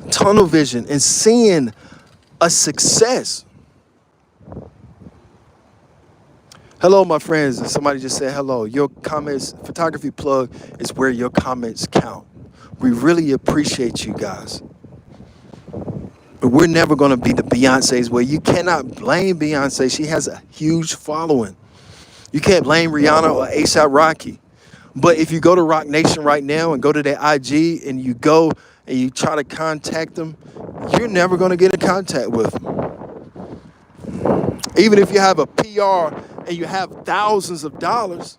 tunnel vision and seeing a success. Hello, my friends. Somebody just said hello. Your comments, Photography Plug is where your comments count. We really appreciate you guys. But we're never going to be the Beyoncés. Well, you cannot blame Beyonce. She has a huge following. You can't blame Rihanna or A$AP Rocky. But if you go to Rock Nation right now and go to their IG and you go and you try to contact them, you're never going to get in contact with them. Even if you have a PR and you have thousands of dollars,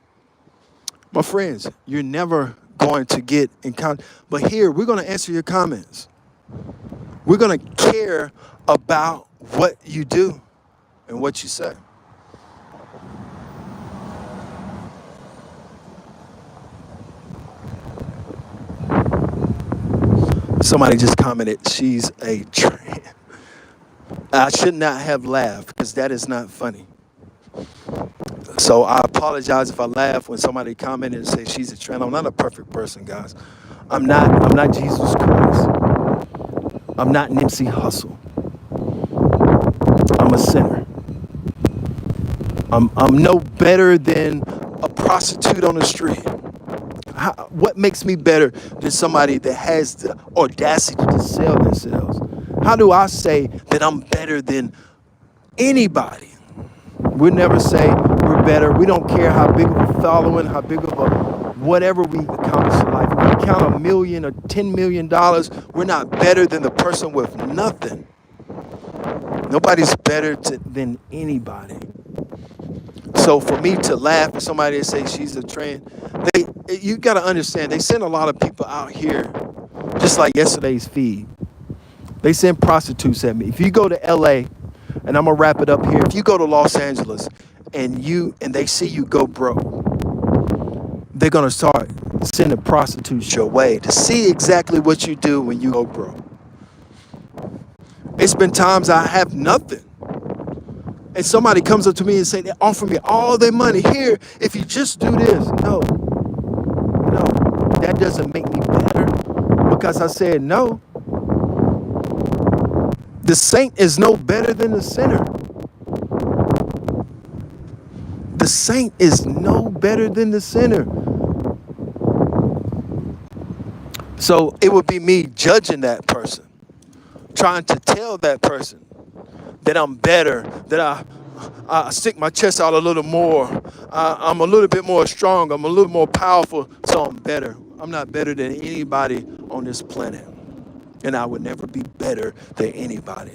my friends, you're never going to get in contact. But here, we're going to answer your comments. We're going to care about what you do and what you say. Somebody just commented, she's a trans. I should not have laughed because that is not funny. So I apologize if I laugh when somebody commented and say she's a trans. I'm not a perfect person, guys. I'm not Jesus Christ. I'm not Nipsey Hussle. I'm a sinner. I'm no better than a prostitute on the street. What makes me better than somebody that has the audacity to sell themselves? How do I say that I'm better than anybody? We'll never say we're better. We don't care how big of a following, how big of a whatever we accomplish in life. If we count $1 million or $10 million, we're not better than the person with nothing. Nobody's better than anybody. So for me to laugh at somebody and say she's a trend, you got to understand, they send a lot of people out here, just like yesterday's feed. They send prostitutes at me. If you go to LA, and I'm gonna wrap it up here, if you go to Los Angeles and they see you go broke, they're gonna start sending prostitutes your way to see exactly what you do when you go broke. It's been times I have nothing, and somebody comes up to me and say they offer me all their money. Here, if you just do this. No, that doesn't make me better because I said no. The saint is no better than the sinner. The saint is no better than the sinner. So it would be me judging that person, trying to tell that person that I'm better, that I stick my chest out a little more, I'm a little bit more strong, I'm a little more powerful, so I'm better. I'm not better than anybody on this planet. And I would never be better than anybody.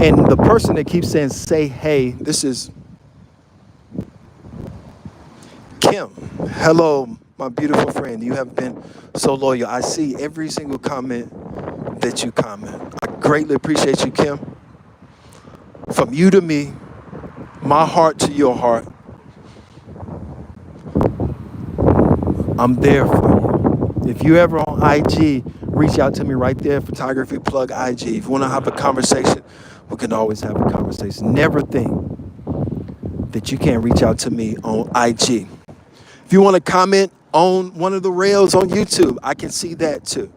And the person that keeps saying, say, hey, this is Kim. Hello, my beautiful friend. You have been so loyal. I see every single comment that you comment. I greatly appreciate you, Kim. From you to me, my heart to your heart, I'm there for you. If you ever on IG, reach out to me right there, Photography Plug IG. If you want to have a conversation, we can always have a conversation. Never think that you can't reach out to me on IG. If you want to comment on one of the rails on YouTube, I can see that too.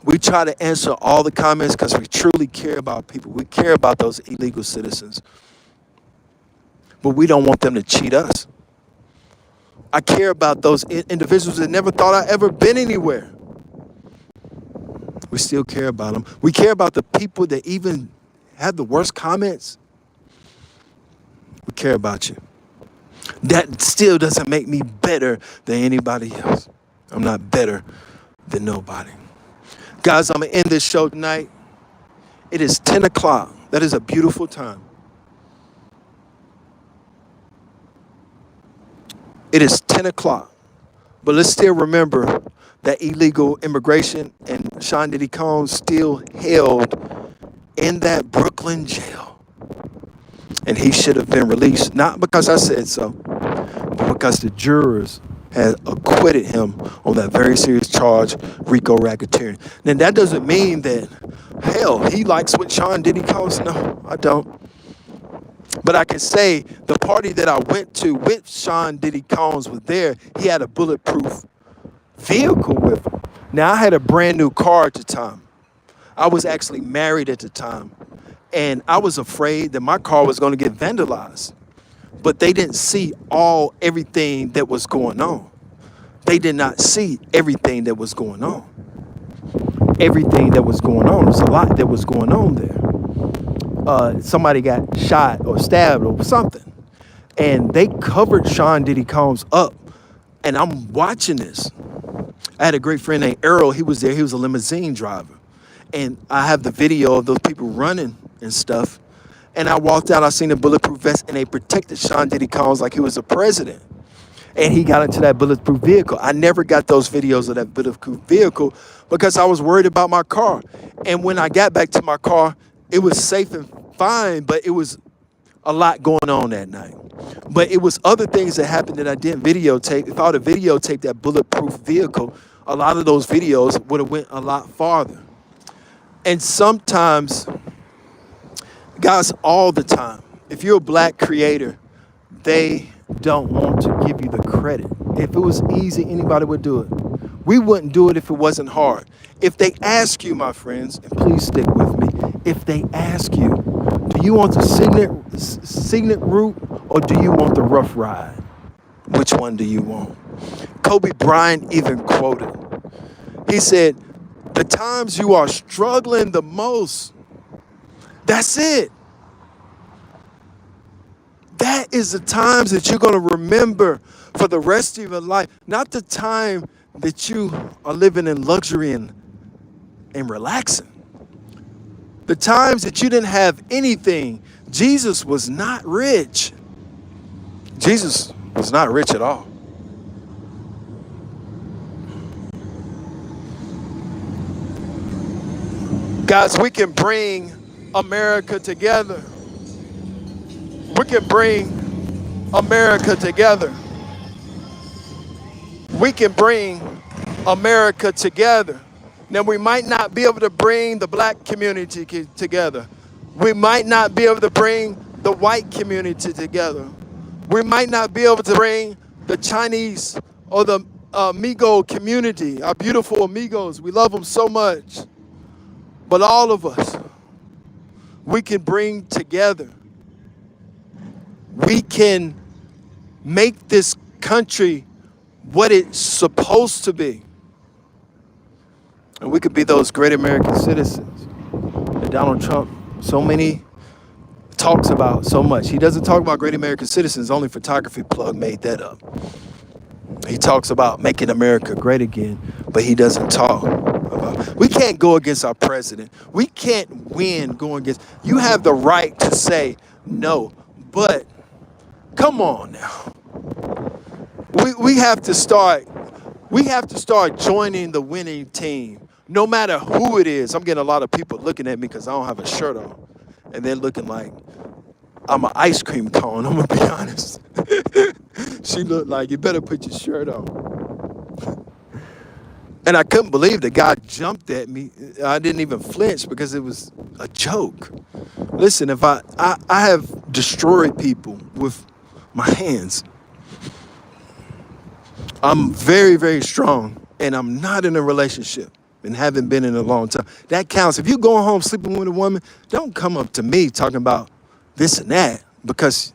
We try to answer all the comments because we truly care about people. We care about those illegal citizens. But we don't want them to cheat us. I care about those individuals that never thought I ever been anywhere. We still care about them. We care about the people that even have the worst comments. We care about you. That still doesn't make me better than anybody else. I'm not better than nobody. Guys, I'm going to end this show tonight. It is 10 o'clock. That is a beautiful time. It is 10 o'clock, but let's still remember that illegal immigration and Sean Diddy Combs still held in that Brooklyn jail. And he should have been released, not because I said so, but because the jurors had acquitted him on that very serious charge, RICO racketeering. Now, that doesn't mean that, hell, he likes what Sean Diddy Combs. No, I don't. But I can say the party that I went to with Sean Diddy Combs was there. He had a bulletproof vehicle with him. Now, I had a brand new car at the time. I was actually married at the time. And I was afraid that my car was going to get vandalized. But they didn't see everything that was going on. They did not see everything that was going on. Everything that was going on. There's a lot that was going on there. Somebody got shot or stabbed or something. And they covered Sean Diddy Combs up. And I'm watching this. I had a great friend named Earl. He was there. He was a limousine driver. And I have the video of those people running and stuff. And I walked out. I seen a bulletproof vest. And they protected Sean Diddy Combs like he was the president. And he got into that bulletproof vehicle. I never got those videos of that bulletproof vehicle because I was worried about my car. And when I got back to my car, it was safe and fine, but it was a lot going on that night. But it was other things that happened that I didn't videotape. If I would have videotaped that bulletproof vehicle, a lot of those videos would have went a lot farther. And sometimes, guys, all the time, if you're a black creator, they don't want to give you the credit. If it was easy, anybody would do it. We wouldn't do it if it wasn't hard. If they ask you, my friends, and please stick with me, if they ask you, do you want the signet route or do you want the rough ride? Which one do you want? Kobe Bryant even quoted. He said, The times you are struggling the most, that's it. That is the times that you're going to remember for the rest of your life. Not the time that you are living in luxury and relaxing. The times that you didn't have anything. Jesus was not rich. Jesus was not rich at all. Guys, we can bring America together. We can bring America together. We can bring America together. Now, we might not be able to bring the black community together. We might not be able to bring the white community together. We might not be able to bring the Chinese or the Migo community, our beautiful amigos. We love them so much. But all of us, we can bring together. We can make this country what it's supposed to be. And we could be those great American citizens that Donald Trump so many talks about so much. He doesn't talk about great American citizens, only Photography Plug made that up. He talks about making America great again, but he doesn't talk about. We can't go against our president. We can't win going against. You have the right to say no, but come on now. We have to start joining the winning team. No matter who it is. I'm getting a lot of people looking at me because I don't have a shirt on. And they're looking like I'm an ice cream cone, I'm gonna be honest. She looked like, you better put your shirt on. And I couldn't believe the guy jumped at me. I didn't even flinch because it was a joke. Listen, if I have destroyed people with my hands. I'm very, very strong, and I'm not in a relationship and haven't been in a long time. That counts. If you're going home sleeping with a woman, don't come up to me talking about this and that, because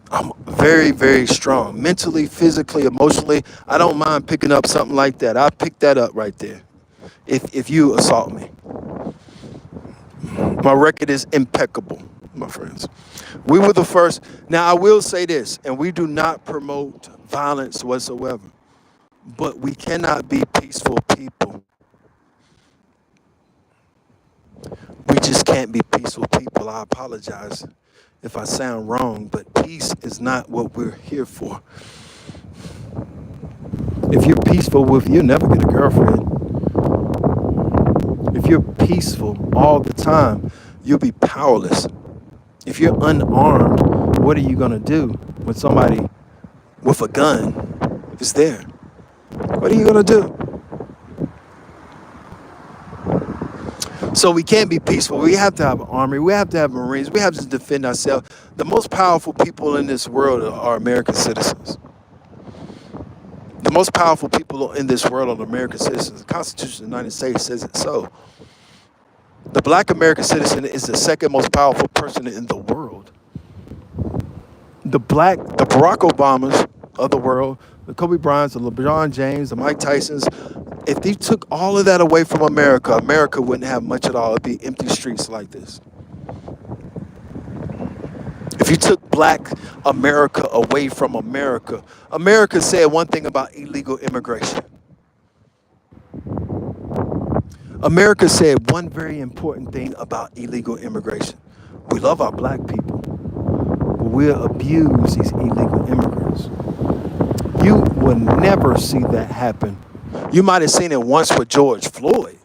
I'm very, very strong. Mentally, physically, emotionally, I don't mind picking up something like that. I pick that up right there if you assault me. My record is impeccable, my friends. We were the first. Now, I will say this, and we do not promote violence whatsoever, but we cannot be peaceful people. We just can't be peaceful people. I apologize if I sound wrong, but peace is not what we're here for. If you're peaceful you'll never get a girlfriend. If you're peaceful all the time, you'll be powerless. If you're unarmed, what are you going to do when somebody with a gun is there? What are you going to do? So we can't be peaceful. We have to have an army. We have to have Marines. We have to defend ourselves. The most powerful people in this world are American citizens. The most powerful people in this world are American citizens. The Constitution of the United States says it so. The black American citizen is the second most powerful person in the world. The Barack Obamas of the world, the Kobe Bryants, the LeBron James, the Mike Tysons, if they took all of that away from America, America wouldn't have much at all. It'd be empty streets like this. If you took black America away from America, America said one thing about illegal immigration. America said one very important thing about illegal immigration. We love our black people, but we'll abuse these illegal immigrants. You will never see that happen. You might have seen it once with George Floyd,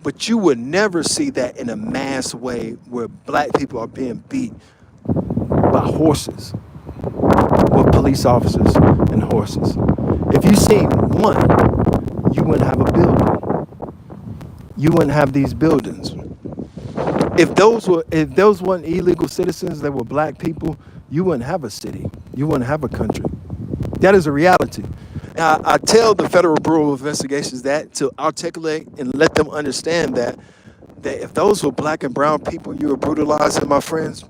but you would never see that in a mass way where black people are being beat by horses, with police officers and horses. If you seen one, you wouldn't have a building. You wouldn't have these buildings. If those weren't illegal citizens, they were black people, you wouldn't have a city. You wouldn't have a country. That is a reality. Now, I tell the Federal Bureau of Investigations that to articulate and let them understand that if those were black and brown people you were brutalizing, my friends,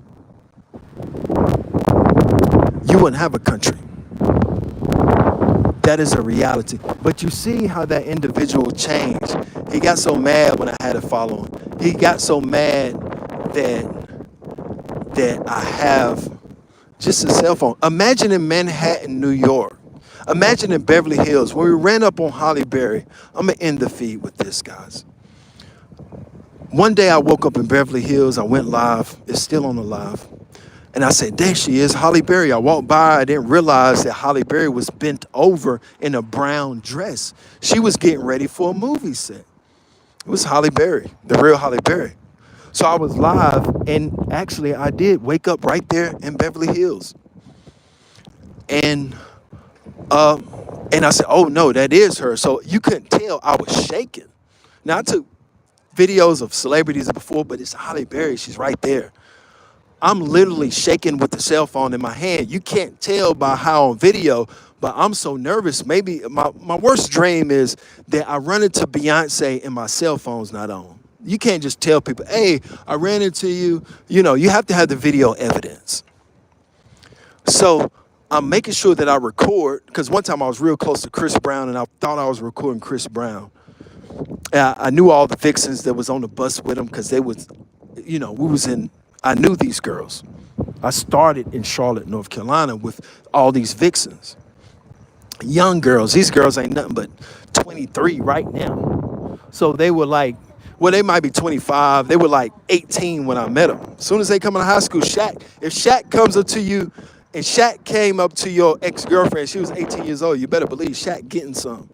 you wouldn't have a country. That is a reality. But you see how that individual changed. He got so mad when I had to follow him. He got so mad that I have just a cell phone. Imagine in Manhattan, New York. Imagine in Beverly Hills. When we ran up on Holly Berry, I'm going to end the feed with this, guys. One day I woke up in Beverly Hills. I went live. It's still on the live. And I said, there she is, Holly Berry. I walked by. I didn't realize that Holly Berry was bent over in a brown dress. She was getting ready for a movie set. It was Holly Berry, the real Holly Berry. So I was live, and actually I did wake up right there in Beverly Hills. And and I said, oh no, that is her. So you couldn't tell I was shaking. Now I took videos of celebrities before, but it's Holly Berry. She's right there. I'm literally shaking with the cell phone in my hand. You can't tell by how on video, but I'm so nervous. Maybe my worst dream is that I run into Beyonce and my cell phone's not on. You can't just tell people, hey, I ran into you. You know, you have to have the video evidence. So I'm making sure that I record, because one time I was real close to Chris Brown and I thought I was recording Chris Brown. I knew all the vixens that was on the bus with him because they was, you know, I knew these girls. I started in Charlotte, North Carolina with all these vixens. Young girls. These girls ain't nothing but 23 right now. So they were like, well, they might be 25. They were like 18 when I met them. As soon as they come out of high school, if Shaq comes up to you and Shaq came up to your ex-girlfriend, she was 18 years old, you better believe Shaq getting some.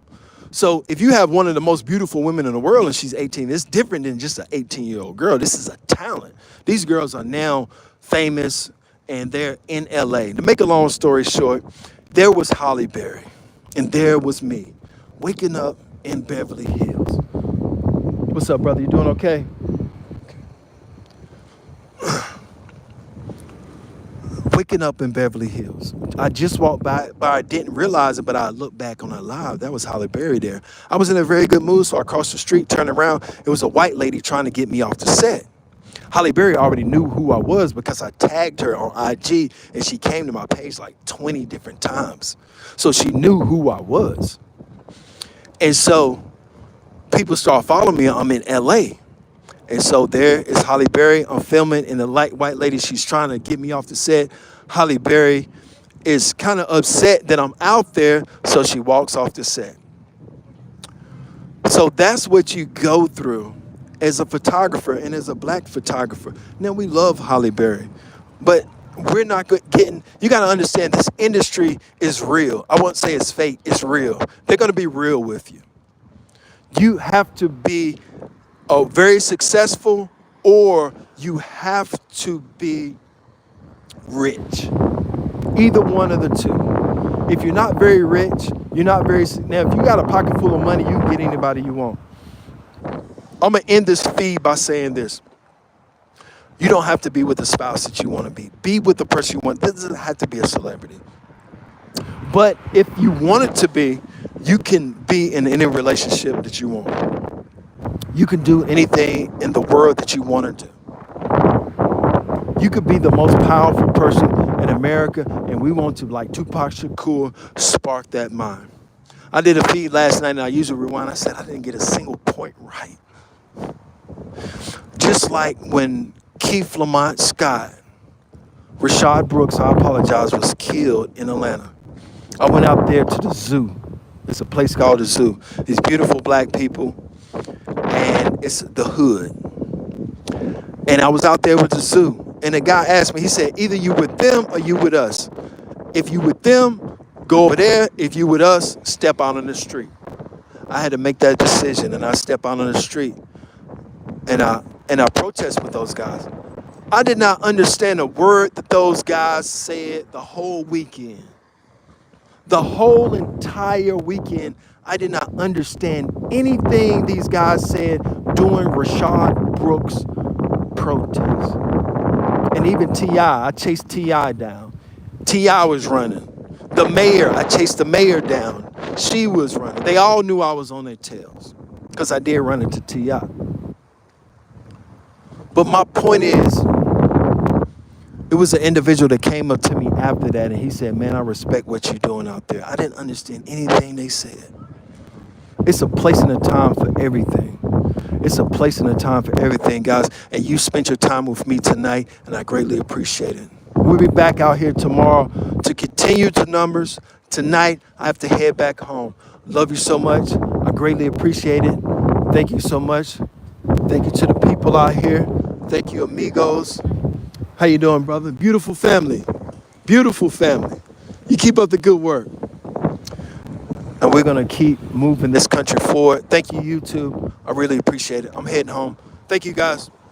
So if you have one of the most beautiful women in the world and she's 18, it's different than just an 18-year-old girl. This is a talent. These girls are now famous and they're in LA. To make a long story short, there was Holly Berry and there was me waking up in Beverly Hills. What's up, brother? You doing okay? Waking up in Beverly Hills. I just walked by, but I didn't realize it, but I looked back on her live. That was Holly Berry there. I was in a very good mood, so I crossed the street, turned around. It was a white lady trying to get me off the set. Holly Berry already knew who I was because I tagged her on IG, and she came to my page like 20 different times. So she knew who I was. And so people start following me. I'm in LA. And so there is Holly Berry. I'm filming, and the white lady, she's trying to get me off the set. Holly Berry is kind of upset that I'm out there, so she walks off the set. So that's what you go through as a photographer and as a black photographer. Now, we love Holly Berry, but we're not getting, you got to understand this industry is real. I won't say it's fake, it's real. They're going to be real with you. You have to be very successful, or you have to be rich. Either one of the two. If you're not very rich, you're not very, now if you got a pocket full of money, you can get anybody you want. I'm going to end this feed by saying this. You don't have to be with the spouse that you want to be. Be with the person you want. This doesn't have to be a celebrity. But if you want it to be, you can be in any relationship that you want. You can do anything in the world that you want to do. You could be the most powerful person in America, and we want to, like Tupac Shakur, spark that mind. I did a feed last night, and I usually rewind. I said I didn't get a single point right. Just like when Keith Lamont Scott, Rashad Brooks, I apologize, was killed in Atlanta. I went out there to the zoo. It's a place called the zoo. These beautiful black people, and it's the hood. And I was out there with the zoo. And the guy asked me, he said, either you with them or you with us. If you with them, go over there. If you with us, step out on the street. I had to make that decision, and I step out on the street. And I protest with those guys. I did not understand a word that those guys said the whole weekend. The whole entire weekend, I did not understand anything these guys said during Rashad Brooks' protest. And even T.I., I chased T.I. down. T.I. was running. The mayor, I chased the mayor down. She was running. They all knew I was on their tails because I did run into T.I. But my point is, It was an individual that came up to me after that and he said, man, I respect what you're doing out there. I didn't understand anything they said. It's a place and a time for everything. It's a place and a time for everything, guys. And you spent your time with me tonight, and I greatly appreciate it. We'll be back out here tomorrow to continue the numbers. Tonight, I have to head back home. Love you so much. I greatly appreciate it. Thank you so much. Thank you to the people out here. Thank you, amigos. How you doing, brother? Beautiful family. Beautiful family. You keep up the good work. And we're going to keep moving this country forward. Thank you, YouTube. I really appreciate it. I'm heading home. Thank you, guys.